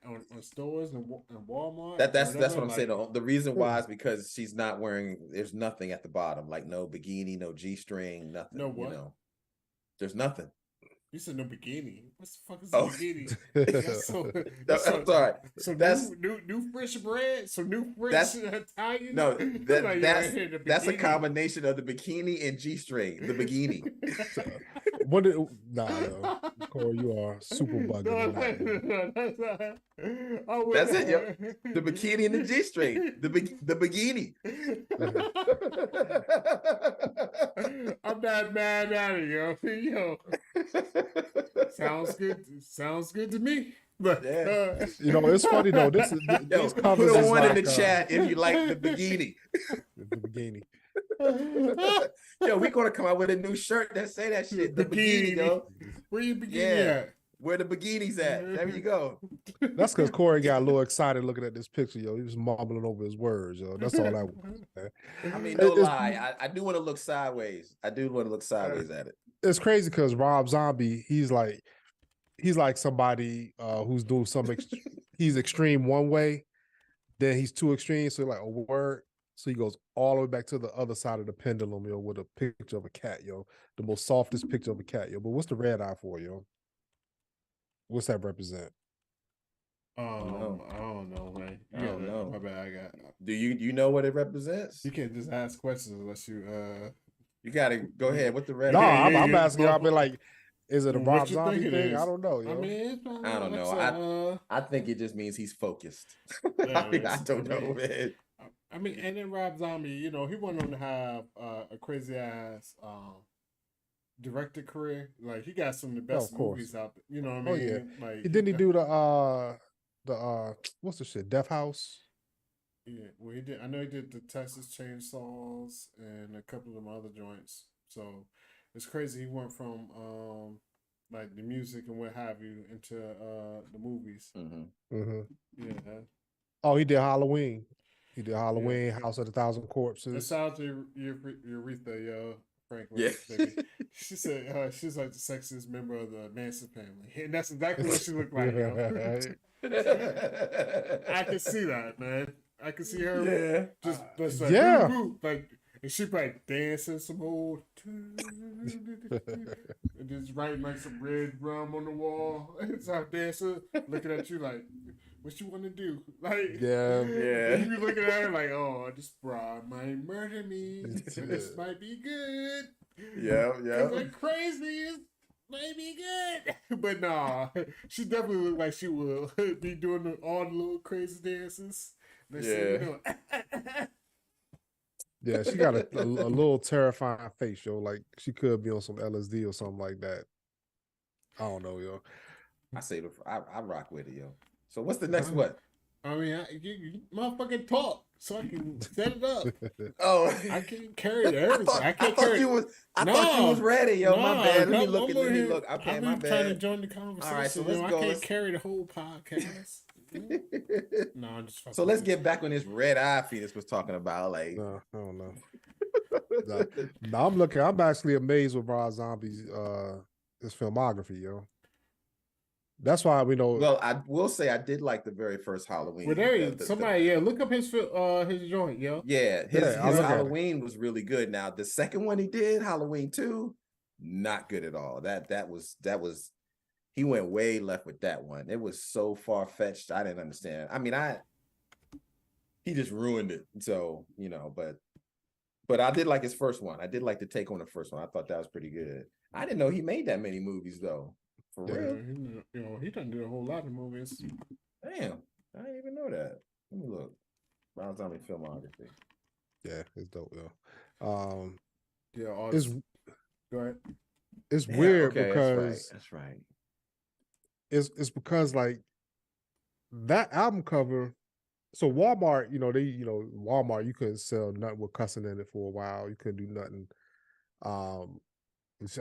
on stores and Walmart. That's what I'm saying. The reason why is because she's not wearing. There's nothing at the bottom, like no bikini, no G-string, nothing. No what? You know, there's nothing. You said no bikini. What the fuck is a bikini? I'm sorry. So that's new fresh bread. So new fresh Italian. No, that's a combination of the bikini and G-string. The bikini. Corey, you are super bugging. That's it, yo. The bikini and the G-string. The bikini. I'm not mad at it, yo. Sounds good to me. But it's funny though. These covers put a one in the chat if you like the bikini. The bikini. Yo, we gonna come out with a new shirt that say that shit. The bikini, yo. Where you bikini at? Where the bikinis at? There you go. That's because Corey got a little excited looking at this picture, yo. He was mumbling over his words, yo. That's all that was, man. I mean, no It's- lie. I do want to look sideways. I do want to look sideways at it. It's crazy because Rob Zombie, he's like somebody who's doing he's extreme one way, then he's too extreme, so like a word. So he goes all the way back to the other side of the pendulum, yo, with a picture of a cat, yo. The most softest picture of a cat, yo. But what's the red eye for, yo? What's that represent? I don't know, man. I don't know. My bad. I got. Do you know what it represents? You can't just ask questions unless you. You gotta go ahead with the red. No, eye. I'm asking. I've been like, is it a What Rob you Zombie think it thing? is? I don't know, yo. I mean, it's probably I don't know. like I think it just means he's focused. Yeah, I mean, I don't I know, mean- man. I mean, and then Rob Zombie, you know, he went on to have a crazy ass director career. Like he got some of the best of course. movies out there. You know what I Oh, mean? yeah. Like Didn't he do the what's the shit? Death House? Yeah, well, he did. I know he did the Texas Chainsaws and a couple of them other joints. So it's crazy. He went from like the music and what have you into the movies. Mm-hmm. Yeah, Oh, he did Halloween. He did Halloween, House of the Thousand Corpses. shout out to Eureka, yo, Franklin, Yeah. baby. She said she's like the sexiest member of the Manson family, and that's exactly what she looked like. Yo. I can see that, man. I can see her just like, Yeah. boo, like, and she like dancing some old, and just writing like some red rum on the wall. It's out dancing, looking at you like, what you want to do? Like, Yeah. and you be looking at her like, oh, this broad might murder me. But this might be good. Yeah. Cause like crazy is might be good. But nah, she definitely looked like she will be doing all the little crazy dances. Yeah, she got a little terrifying face, yo. Like she could be on some LSD or something like that. I don't know, yo. I say I rock with it, yo. So what's the next one? I mean, you motherfucking talk so I can set it up. Oh, I can't carry everything. I can't carry. I thought you was ready, yo. My bad. Let me no, look. I'm Let me here. look. Okay, I'm my trying to bad. join the conversation. All right, so let's yo. go. I can't carry the whole podcast. No, I'm just fucking So let's with get back on this red eye Phoenix was talking about. Like, No, I don't know. No, I'm actually amazed with Rob Zombie's his filmography, yo. That's why we know. well, I will say I did like the very first Halloween. Well, there you somebody, look up his joint, yo. Yeah, Yeah, I'll his look at it. Halloween was really good. Now the second one he did, Halloween 2, not good at all. That was he went way left with that one. It was so far fetched. I didn't understand. I mean, he just ruined it. So, you know, but I did like his first one. I did like the take on the first one. I thought that was pretty good. I didn't know he made that many movies though. For real. You know, he done do a whole lot of movies. Damn. I didn't even know that. Let me look. Rob Zombie filmography. Yeah, it's dope, yo. Yeah, all It's go ahead. it's Yeah, weird okay, because that's right. it's because like that album cover. So Walmart, Walmart, you couldn't sell nothing with cussing in it for a while. You couldn't do nothing. I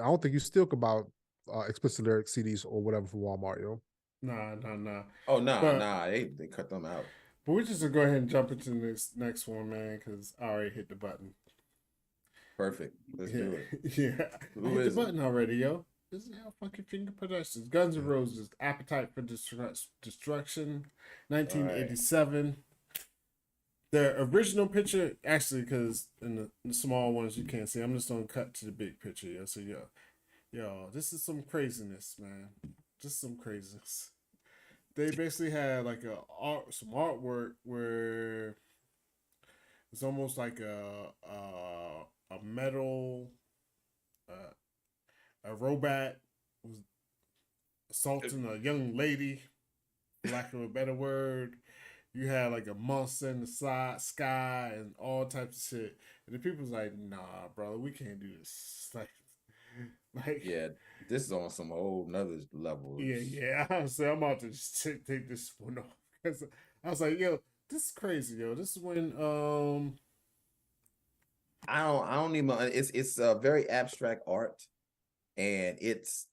don't think you still could buy explicit lyric CDs or whatever from Walmart, yo. Nah. Oh no, But- they cut them out. But we're just gonna go ahead and jump into this next one, man, because I already hit the button. Perfect. Let's do it. Yeah, Who I hit is the it? button already, yo. This is how fucking Finger Productions, Guns N' Roses, Appetite for Destruction, 1987. The original picture, actually, because in the small ones you can't see. I'm just gonna cut to the big picture, yo. So yo, this is some craziness, man. Just some craziness. They basically had like some artwork where it's almost like a metal a robot was assaulting a young lady, for lack of a better word. You had like a monster in the sky and all types of shit. And the people's like, nah, bro, we can't do this. Like Yeah, this is on some whole nother level. yeah. I'm about to just take this one off because I was like, yo, this is crazy, yo. This is when I don't even. It's a very abstract art, and it's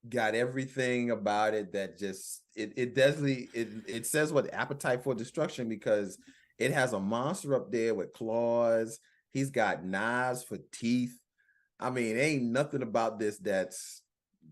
got everything about it that just it definitely it says what appetite for destruction, because it has a monster up there with claws. He's got knives for teeth. I mean, ain't nothing about this that's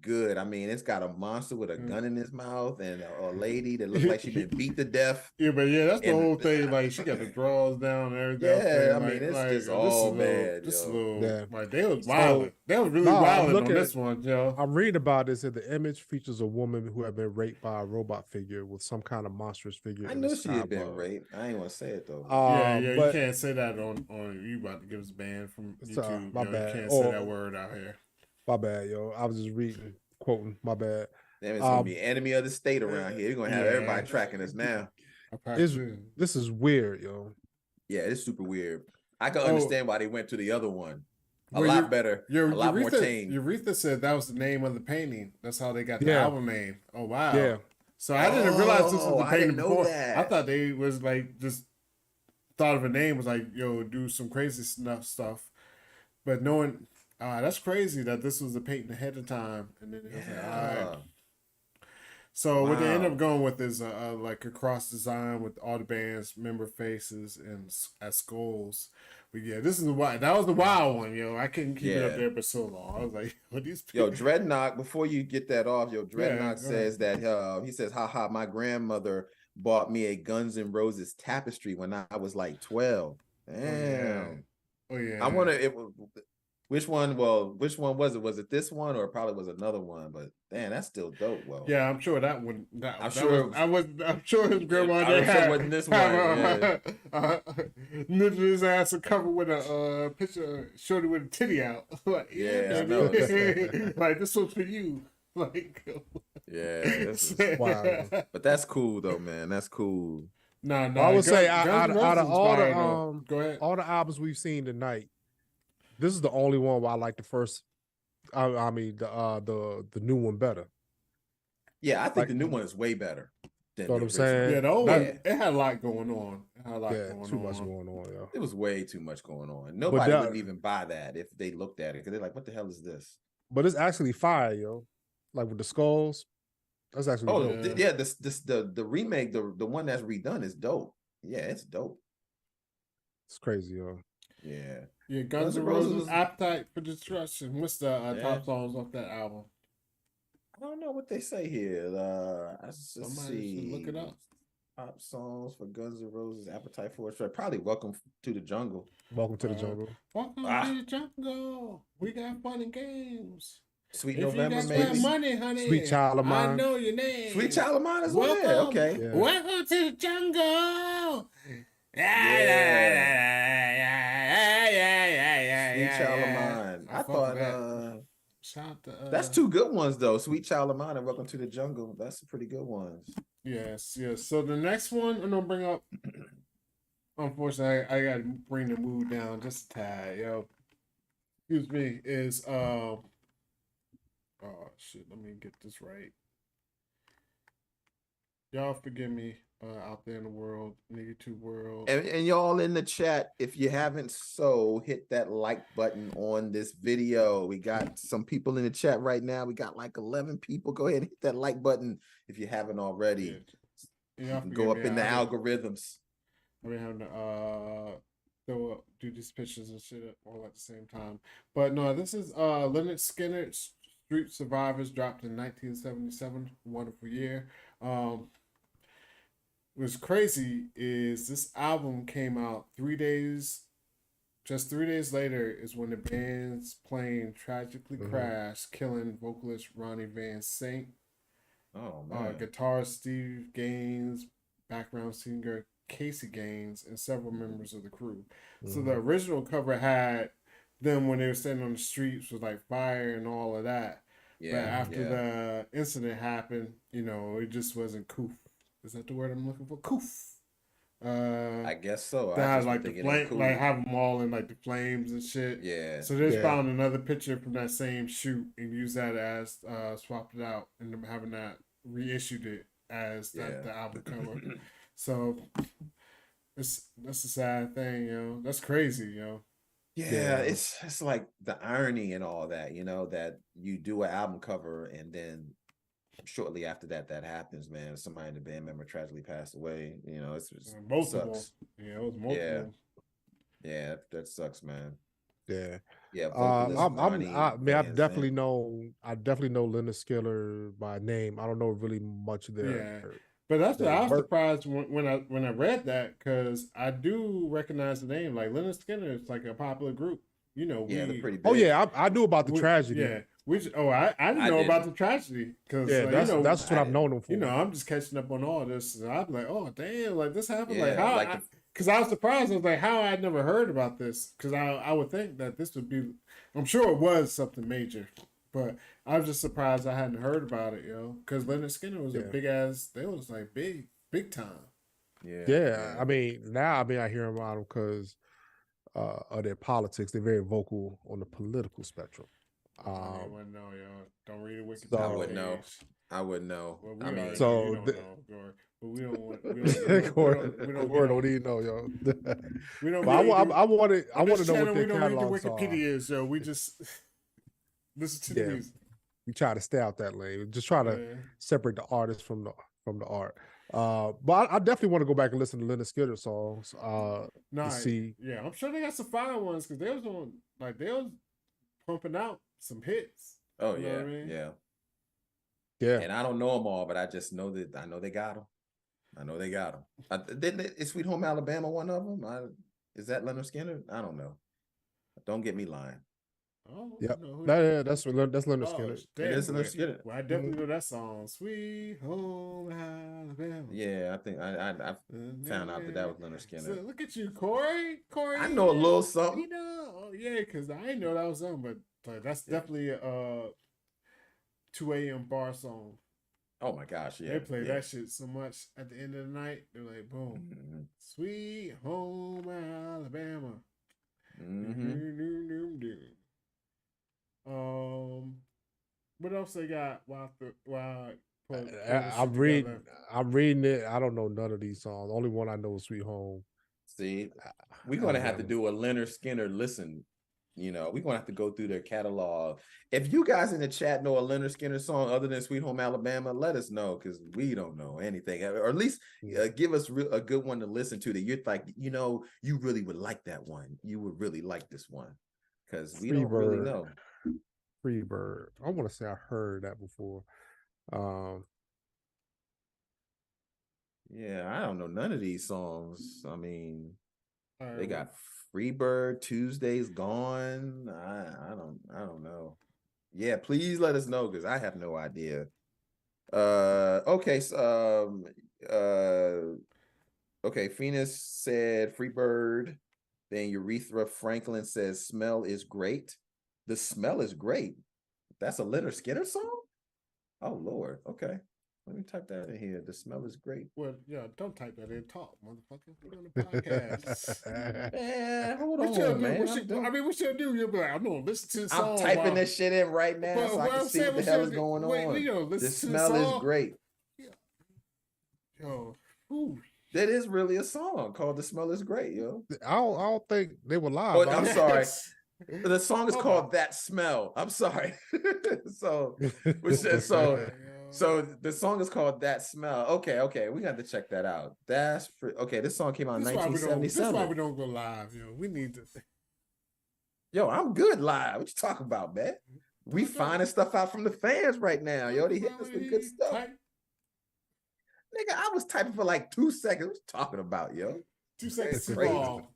good. I mean, it's got a monster with a gun in his mouth and a lady that looks like she been beat to death. Yeah, but yeah, that's the And whole thing. Like she got the drawers down and everything. yeah, I Like, mean, it's like, just this all is bad, this yo. little, Yeah. like they was So, violent. They was really no, I'm violent on looking this at- one, yo. I'm reading about this, and the image features a woman who had been raped by a robot figure with some kind of monstrous figure. I in knew the she sky had been above. raped. I ain't want to say it though. Yeah, you But can't say that on you about to get us banned from YouTube. my yo. bad. You can't say that word out here. My bad, yo. I was just reading, quoting. My bad. Damn, it's gonna be enemy of the state around here. You're gonna have everybody tracking us now. This is weird, yo. Yeah, it's super weird. I can understand why they went to the other one. A Well, lot better. A lot more tame. Eureka said that was the name of the painting. That's how they got the Yeah. album name. Oh wow. Yeah. So I didn't realize this was Oh, the I painting didn't know before. that. I thought they was like just thought of a name was like, yo, do some crazy stuff. But knowing that's crazy that this was the painting ahead of time. And then it was like, all right. So what they end up going with is like a cross design with all the band's member faces and as skulls. But yeah, this is the wild. That was the wild one, yo. I couldn't keep it up there for so long. I was like, what these people? Yo, Dreadnought, before you get that off, Dreadnought says that he says, haha, my grandmother bought me a Guns N' Roses tapestry when I was like 12. Damn. Oh yeah. I wonder which one was it? Was it this one or it probably was another one? But damn, that's still dope. Well, yeah, I'm sure that one. I'm sure his grandma. I'm sure it wasn't this one. Knitted his ass and covered with a picture, shorty with a titty out. Like, yeah, I know. Like this was for you. Like, yeah, this is Wow. But that's cool though, man. That's cool. No, I would say out of all the go ahead. all the albums we've seen tonight, this is the only one where I like the first. I mean the new one better. Yeah, I think the new one is way better. Know what I'm saying? Yeah, the old one, it had a lot going on. It had a lot too much going on. Yo. It was way too much going on. Nobody wouldn't even buy that if they looked at it because they're like, "What the hell is this?" But it's actually fire, yo. Like with the skulls, that's actually dope. Yeah. The remake, the one that's redone is dope. Yeah, it's dope. It's crazy, yo. Yeah. Yeah, Guns N' Roses' Appetite for Destruction. What's the top songs off that album? I don't know what they say here. Let's see. Look it up. Top songs for Guns N' Roses' Appetite for Destruction. Probably Welcome to the Jungle. Welcome to the Jungle. Welcome to the jungle. We got fun and games. Sweet if November, you got maybe. Money, honey. Sweet Child of Mine. I know your name. Sweet Child of Mine as well. Yeah, okay. Yeah. Welcome to the jungle. Sweet Child of Mine. I thought that's two good ones though. Sweet Child of Mine and Welcome to the Jungle. That's pretty good ones. Yes. So the next one I'm gonna bring up. Unfortunately, I gotta bring the mood down just a tad, yo. Excuse me. Is oh shit. Let me get this right. Y'all forgive me. Out there in the world, in the YouTube world. And y'all in the chat, if you haven't hit that like button on this video. We got some people in the chat right now. We got like 11 people. Go ahead and hit that like button if you haven't already. Yeah, go up in the algorithms. We're having to do these pictures and shit all at the same time. But no, this is Leonard Skinner's Street Survivors, dropped in 1977. Wonderful year. What's crazy is this album came out 3 days. Just 3 days later is when the band's plane tragically crashed, killing vocalist Ronnie Van Zant. Oh man! Guitarist Steve Gaines, background singer Casey Gaines, and several members of the crew. So the original cover had them when they were standing on the streets with like fire and all of that. Yeah. But after the incident happened, it just wasn't cool. Is that the word I'm looking for? Coof. I guess so. That had like the flame, like have them all in like the flames and shit. Yeah. So they just found another picture from that same shoot and used that as swapped it out and them having that reissued it as the album cover. So that's a sad thing, That's crazy, Yeah, it's like the irony and all that, that you do an album cover and then shortly after that happens, man. Somebody in the band member tragically passed away. It's just Multiple. sucks. Yeah, it was Yeah, multiple. yeah, that sucks, man. Yeah. Yeah, vocalist Ronnie I mean, Van Zant. I definitely know Leonard Skinner by name. I don't know really much there. Yeah. But that's what Their I was work. surprised when I read that, because I do recognize the name. Like Leonard Skinner is like a popular group. Yeah, they're pretty big. Oh yeah, I knew about the tragedy. Yeah, I didn't know about the tragedy, because Yeah, that's what I've known them for. I'm just catching up on all this, and I'm like, oh damn, like this happened. Yeah, like how? like Because I was surprised. I was like, how I'd never heard about this? Because I would think that this would be. I'm sure it was something major, but I was just surprised I hadn't heard about it, Because Leonard Skinner was a big ass. They was like big time. Yeah. I mean, I hear about them because of their politics. They're very vocal on the political spectrum. I wouldn't know, Don't read a Wikipedia. So, I wouldn't know. Well, I mean, so you don't know, Gore, but we don't want. We don't even know, yo. We don't. I want to know what their we don't read the catalogs Wikipedias, so we just listen to the music. We try to stay out that lane. Just try to separate the artist from the art. But I definitely want to go back and listen to Leonard Skinner songs. To see. Yeah, I'm sure they got some fire ones, because they was pumping out some hits. Oh you know yeah, what I mean? Yeah. And I don't know them all, but I just know that I know they got them. I know they got them. Is Sweet Home Alabama one of them? Is that Leonard Skinner? I don't know. Don't get me lying. Oh, yep. That's Leonard Skinner. It is Leonard Skinner. Well, I definitely know that song, "Sweet Home Alabama." Yeah, I think I found out that was Leonard Skinner. So look at you, Corey. I know a little something. Yeah, because I didn't know that was something, but that's definitely a 2 a.m. bar song. Oh my gosh, yeah. They play that shit so much at the end of the night. They're like, boom, Sweet Home Alabama. What else they got? I'm reading it. I don't know none of these songs. The only one I know is Sweet Home. See, we're gonna have to do a Leonard Skinner listen. We're gonna have to go through their catalog. If you guys in the chat know a Leonard Skinner song other than Sweet Home Alabama, let us know, because we don't know anything, or at least give us a good one to listen to that you're like, you really would like that one. You would really like this one, because we don't really know. Freebird. I want to say I heard that before. Yeah, I don't know none of these songs. I mean, they got Freebird, Tuesday's Gone. I don't know. Yeah, please let us know, because I have no idea. Okay, so okay, Phoenix said Freebird. Then Urethra Franklin says Smell is Great. The Smell is Great. That's a Leonard Skinner song? Oh Lord. Okay. Let me type that in here. The Smell is Great. Well, yeah, don't type that in. Talk, motherfucker. We're on the podcast. Man, hold on, man. What should I do? You'll be like, I'm gonna listen to the song. I'm typing this shit in right now so I can see what the hell is going on. The Smell is Great. Yo, that is really a song called The Smell is Great, yo. I don't think they were live. Oh, I'm sorry. The song is called That Smell. I'm sorry. So the song is called That Smell. Okay. We got to check that out. Okay. This song came out in 1977. This is why we don't go live, yo. We need to. Yo, I'm good live. What you talking about, man? We finding stuff out from the fans right now, yo. They hit us with good stuff. Nigga, I was typing for like 2 seconds. What you talking about, yo? 2 seconds too long.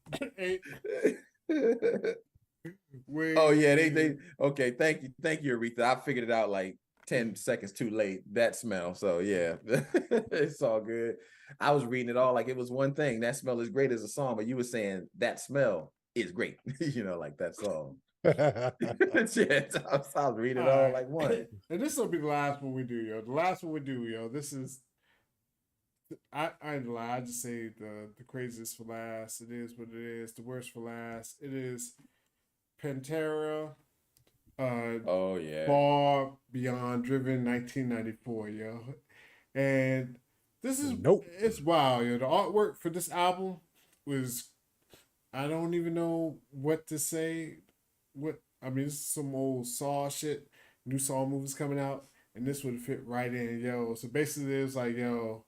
Oh yeah, they okay. Thank you, Aretha. I figured it out like 10 seconds too late. That Smell. So yeah, it's all good. I was reading it all like it was one thing. That Smell is Great as a song, but you were saying That Smell is Great. Like that song. Yeah, I was reading it all like one. And this will be the last one we do, yo. The last one we do, yo. This is. I ain't lie. I just say the craziest for last. It is what it is. The worst for last. It is Pantera. Far Beyond Driven, 1994, yo. And this is it's wild, yo. The artwork for this album was I don't even know what to say. What I mean, this is some old Saw shit. New Saw movies coming out, and this would fit right in, yo. So basically, it's like, yo,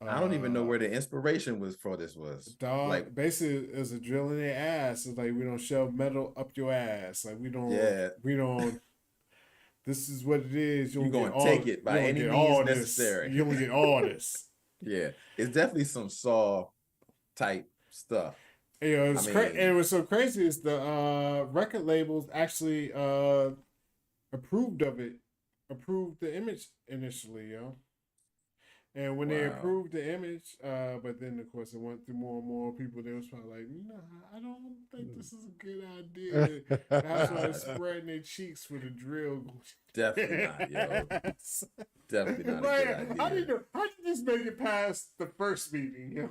I don't even know uh, where the inspiration was for this was. Like, dog. Basically, it's a drill in their ass. It's like we don't shove metal up your ass. Like yeah, we don't. This is what it is. you're gonna take it You by don't any get means all this. necessary. You don't get all this. Yeah, it's definitely some Saw type stuff. You know, I mean, it was so crazy is the record labels actually approved of it, approved the image initially, yo. And when they wow. approved the image, but then of course it went through more and more people. They was probably like, no, I don't think this is a good idea. That's why they're spreading their cheeks with a drill. Definitely not, yo. Definitely not a Like, good how idea. did this make it past the first meeting, yo?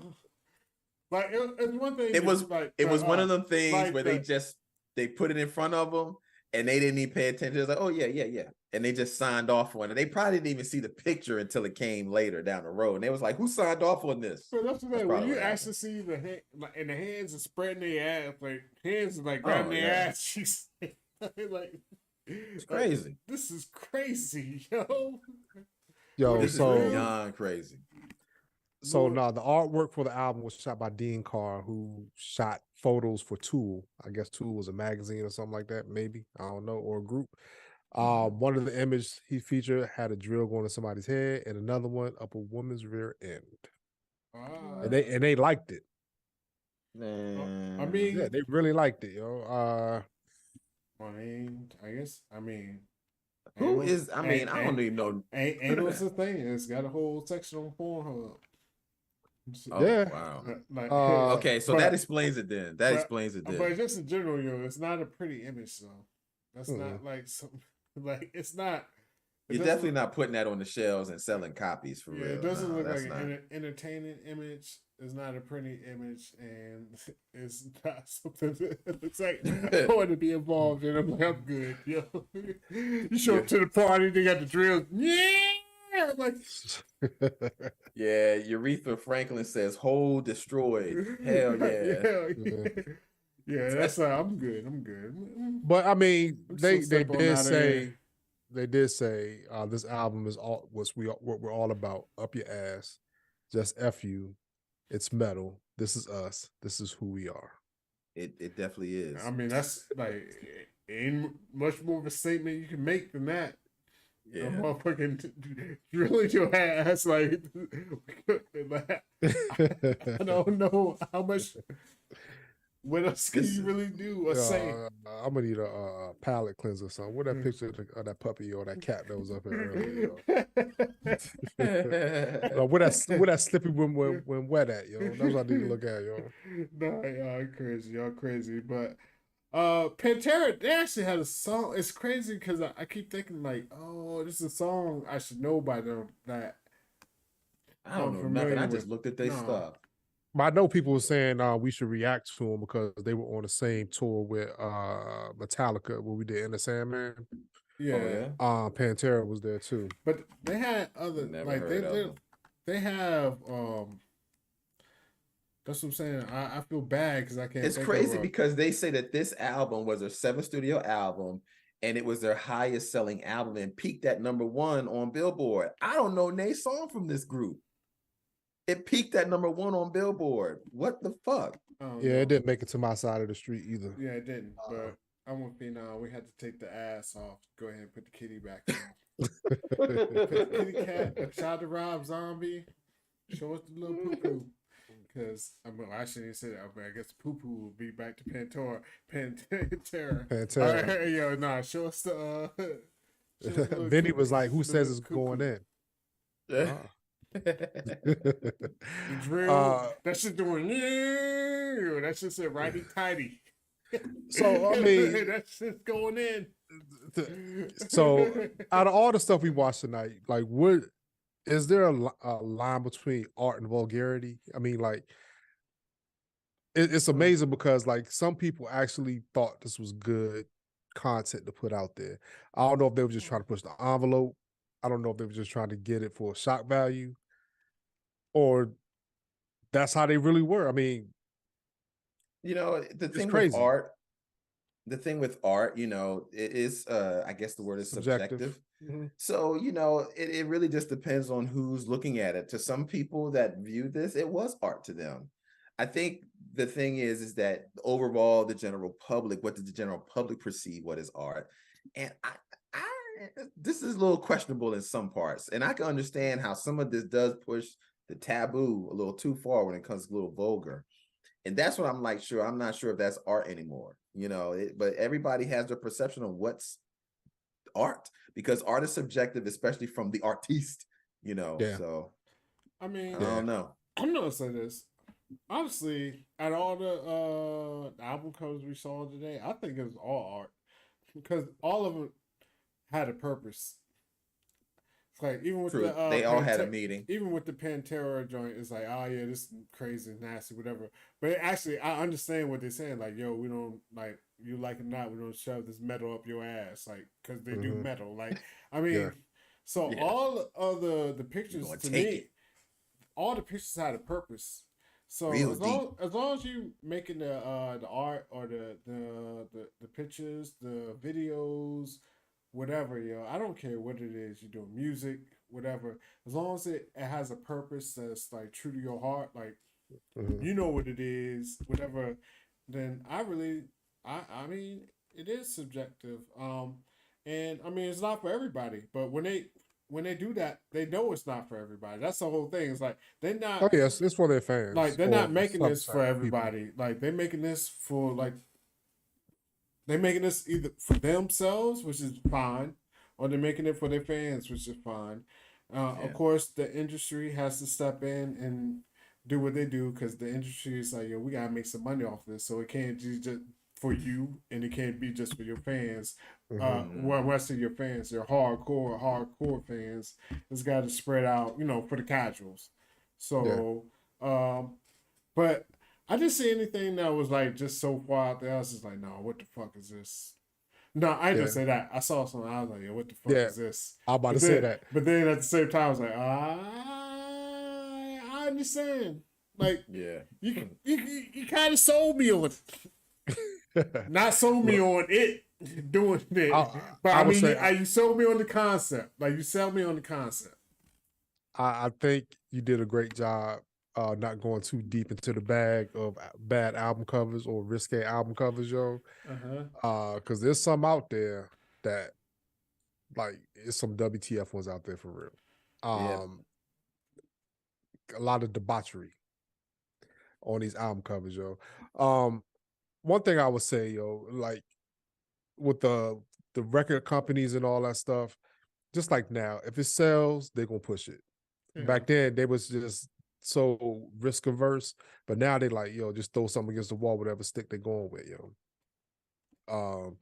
Like it's one thing. It was like it was one of them things like where they put it in front of them and they didn't even pay attention. It was like, oh yeah, and they just signed off on it. They probably didn't even see the picture until it came later down the road, and they was like, who signed off on this? So that's the That's thing. When probably you what actually happened. see the hand, like, and the hands are spreading their ass, like hands are like Oh grabbing their yeah, ass cheeks, like it's crazy. this is crazy, yo. Yo, This is so beyond crazy. Lord, now the artwork for the album was shot by Dean Carr, who shot photos for Tool. I guess Tool was a magazine or something like that, maybe. I don't know, or a group. One of the images he featured had a drill going to somebody's head, and another one up a woman's rear end. ah, And they liked it. Man, I mean, Yeah, they really liked it, yo. I guess, I mean, who is? I mean, I don't even know. Anal's the thing. It's got a whole section on Pornhub. Oh Yeah. wow. Like, Okay, so that explains it then. That explains it but then. just in general, yo, it's not a pretty image, though. That's Mm-mm. not like some, like it's not. It You're doesn't definitely not putting that on the shelves and selling copies for Yeah, real. it doesn't No, look that's like not. an entertaining image. It's not a pretty image, and it's not something that looks like I want to be involved in. I'm like, I'm good, yo. You show up to the party, they got the drill. Yeah, I'm like, Yeah, Aretha Franklin says "Hole destroyed." Hell yeah. yeah. That's I'm good. I'm good. But I mean, I'm they still step on did out of say there. this album is all what we're all about. Up your ass, just F you. It's metal. This is us. This is who we are. It definitely is. I mean, that's like ain't much more of a statement you can make than that. Yeah. A motherfucking drilling your ass like I don't know how much. What else can you really do or say? I'm gonna need a palate cleanser or something. What that picture of that puppy or that cat that was up here earlier? Yo? Where that slippy when wet at, yo? That's what I need to look at, yo. Nah, y'all crazy, But Pantera, they actually had a song. It's crazy because I keep thinking like, oh, this is a song I should know by them that I don't know nothing. I just looked at their stuff. But I know people were saying we should react to them because they were on the same tour with Metallica where we did In the Sandman. Yeah. Pantera was there too. But they had other they have that's what I'm saying. I feel bad because I can't. It's crazy because they say that this album was their 7th studio album and it was their highest selling album and peaked at #1 on Billboard. I don't know a song from this group. It peaked at #1 on Billboard. What the fuck? Yeah, it didn't make it to my side of the street either. Yeah, it didn't. But I'm with you now. We had to take the ass off. Go ahead and put the kitty back on. Put the kitty cat. Shout out to Rob Zombie. Show us the little poo poo. Because I shouldn't say that. But I guess poo poo will be back to Pantera. Pantera. Right, yo, nah. Show us the. Vinny was like, "Who says it's going in?" The drill, that shit doing that shit said righty tighty. So I mean, that shit's going in. So out of all the stuff we watched tonight, like, what is there a line between art and vulgarity? I mean, like, it's amazing because like some people actually thought this was good content to put out there. I don't know if they were just trying to push the envelope. I don't know if they were just trying to get it for shock value, or that's how they really were. I mean, You know, the It's thing with crazy. art, you know, it is I guess the word is subjective. Mhm. So, you know, it really just depends on who's looking at it. To some people that view this, it was art to them. I think the thing is that overall, the general public, what did the general public perceive what is art? And I this is a little questionable in some parts. And I can understand how some of this does push the taboo a little too far when it comes to a little vulgar. And that's what I'm like, sure, I'm not sure if that's art anymore, you know, but everybody has their perception of what's art because art is subjective, especially from the artiste, you know. Yeah. So I I mean, Yeah. don't know. I'm gonna say this. Honestly, at all the album covers we saw today, I think it was all art because all of them had a purpose. It's like even with True. the They all had a meeting. even with the Pantera joint, it's like, oh yeah, this is crazy, nasty, whatever. But actually, I understand what they're saying. Like, yo, we don't like you like it or not, we don't shove this metal up your ass, like because they do Mhm. metal. Like, I mean, Yeah. so Yeah. all of the You're pictures gonna to take me, it all the pictures had a purpose. So real deep. as long as you making the art or the pictures, the videos, whatever, yo, I don't care what it is. You're doing music, whatever. As long as it has a purpose that's like true to your heart, like Mhm. you know what it is, whatever, then I mean it is subjective. And I mean it's not for everybody, but when they do that, they know it's not for everybody. That's the whole thing. It's like they're Oh not yes, it's for their fans. like they're or not making some this type for of people. everybody. Like they're making this for like they're making this either for themselves, which is fine, or they're making it for their fans, which is fine. Yeah. Of course, the industry has to step in and do what they do because the industry is like, yo, we gotta make some money off this, so it can't be just for you, and it can't be just for your fans. Mhm. Well, rest of your fans, they're hardcore fans. It's got to spread out, you know, for the casuals. Yeah. So, but I didn't see anything that was like just so far out there. I was just like, no, what the fuck is this? No, I Yeah. didn't say that. I saw something. I was like, yo, what the fuck Yeah. is this? I'm about But to say then, that. but then at the same time, I was like, I understand. Like Yeah. you kind of sold me on not sold me on it doing it, but I I would mean, say you sold me on the concept. Like you sell me on the concept. I think you did a great job not going too deep into the bag of bad album covers or risque album covers, yo. Because there's some out there that like it's some WTF ones out there for real. Yeah. A lot of debauchery on these album covers, yo. One thing I would say, yo, like with the record companies and all that stuff, just like now, if it sells, they're gonna push it. Yeah. Back then, they was just so risk averse, but now they like, yo, just throw something against the wall, whatever stick they're going with, yo.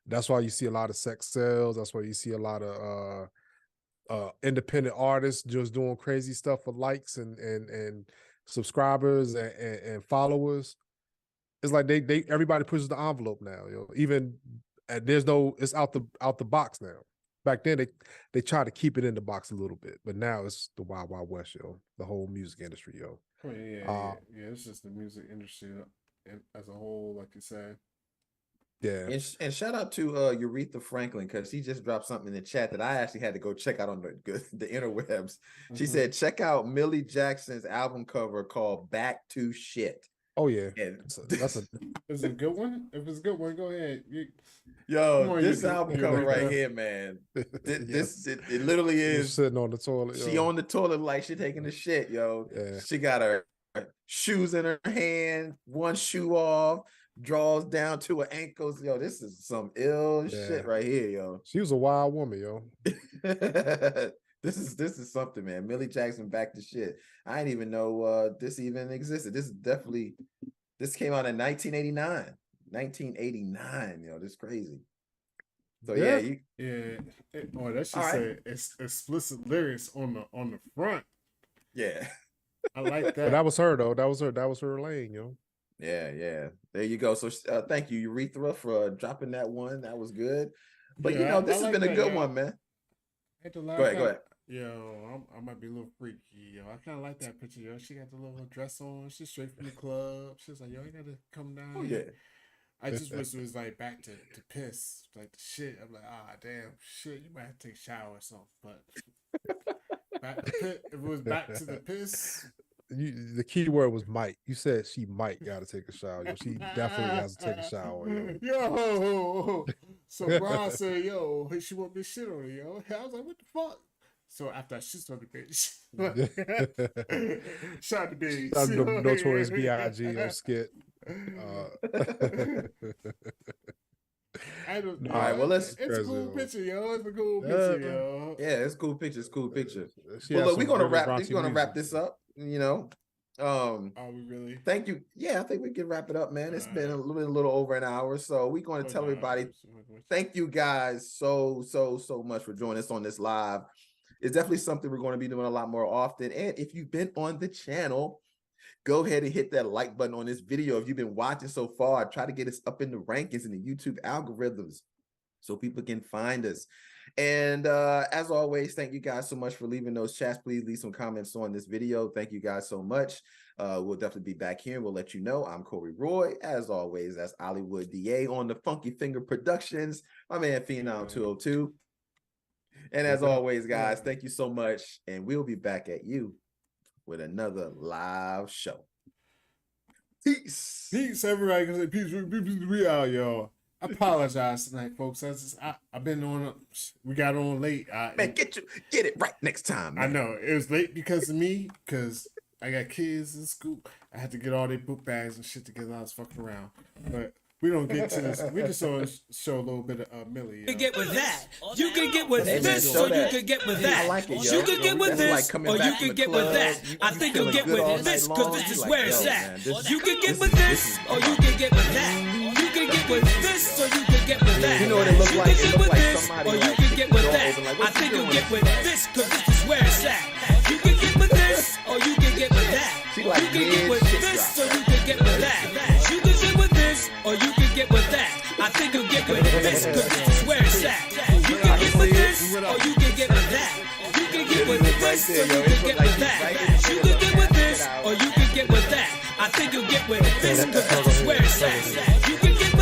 That's why you see a lot of sex sales. That's why you see a lot of independent artists just doing crazy stuff for likes and subscribers and followers. It's like they everybody pushes the envelope now, yo. Even there's no it's out the box now. Back then they try to keep it in the box a little bit, but now it's the wild wild west, yo. The whole music industry, yo. I mean, yeah. It's just the music industry as a whole, like you said. Yeah. And shout out to Aretha Franklin because he just dropped something in the chat that I actually had to go check out on the interwebs. She said, check out Millie Jackson's album cover called Back to Shit. Oh yeah. And Is it a good one? If it's a good one, go ahead. yo, on, this you- album you cover right right there. here, man. Yes. It literally You're is. sitting on the toilet. She yo. on the toilet like she taking a shit, yo. Yeah. She got her shoes in her hand, one shoe off, draws down to her ankles. Yo, this is some ill shit right here, yo. She was a wild woman, yo. This is something, man. Millie Jackson back to shit. I didn't even know this even existed. This came out in 1989. 1989, yo. This is crazy. So yeah, that should say explicit lyrics on the front. Yeah. I like that. But that was her though. That was her lane, yo. Yeah. There you go. So thank you, Urethra, for dropping that one. That was good. But Yeah, this I has like been a that, good yo. one, man. I hate to lie, Go ahead. Yo, I might be a little freaky, yo. I kind of like that picture, yo. She got the little dress on. She's straight from the club. She's like, yo, I gotta come down Oh here. yeah. I just wish it was like back to piss, like the shit. I'm like, damn, shit, you might have to take a shower or something. But back to if it was back to the piss, The key word was might. You said she might got to take a shower. Yo, she definitely has to take a shower. Yo. So Brian said, yo, she want me to shit on her, yo. I was like, what the fuck? So after I shit on the bitch, shot the bitch. Shout out to Notorious B.I.G. on skit. I don't know. All right, well, It's a cool picture, yo. It's a cool picture, yo. Yeah, it's cool picture. It's cool picture. She Well, has look, we're some gonna really wrap. raunchy We're gonna wrap music. this up. You know. Are we really? Thank you. Yeah, I think we can wrap it up, man. It's been a little over an hour, so we're going to tell everybody thank you guys so much for joining us on this live. It's definitely something we're going to be doing a lot more often. And if you've been on the channel, go ahead and hit that like button on this video. If you've been watching so far, try to get us up in the rankings in the YouTube algorithms so people can find us. And as always, thank you guys so much for leaving those chats. Please leave some comments on this video. Thank you guys so much. We'll definitely be back here. We'll let you know. I'm Corey Roy. As always, that's Hollywood DA on the Funky Finger Productions. My man Phenom 202. And as always, guys, thank you so much. And we'll be back at you with another live show. Peace. Peace, everybody. Peace. We out, y'all. I apologize tonight, folks. I've been on. We got on late. Man, get it right next time. Man. I know it was late because of me. Because I got kids in school. I had to get all their book bags and shit together. I was fucking around, but we don't get to this. We just want to show a little bit of Millie. You can get with that. You can get with Hey, man, this, show or you that. can get with I that. like it, yo. You can get with That's like this, coming or you back from can the get with club. that. You I think you'll feeling get good all with this night because long. this You is like, where yo, it's man, at. this- You can get this with is- this, this is- or you can get with that. You can get with this, or you can get with that. You know what it looked like? It You can get looked with like this, somebody or you like can get with door that. open, like, I what you think you'll doing? get with this because this is where it's at. You can get with this, or you can get with that. She like You can get mid with shit this, drop. or you can get with that. You can get with this, or you can get with that. I think you'll get with this because this is where it's at. You can get with this, or you can get with that. You can get with this, or you can get with that. You can get with this, or you can get with that. I think you'll get with this because this is where it's at.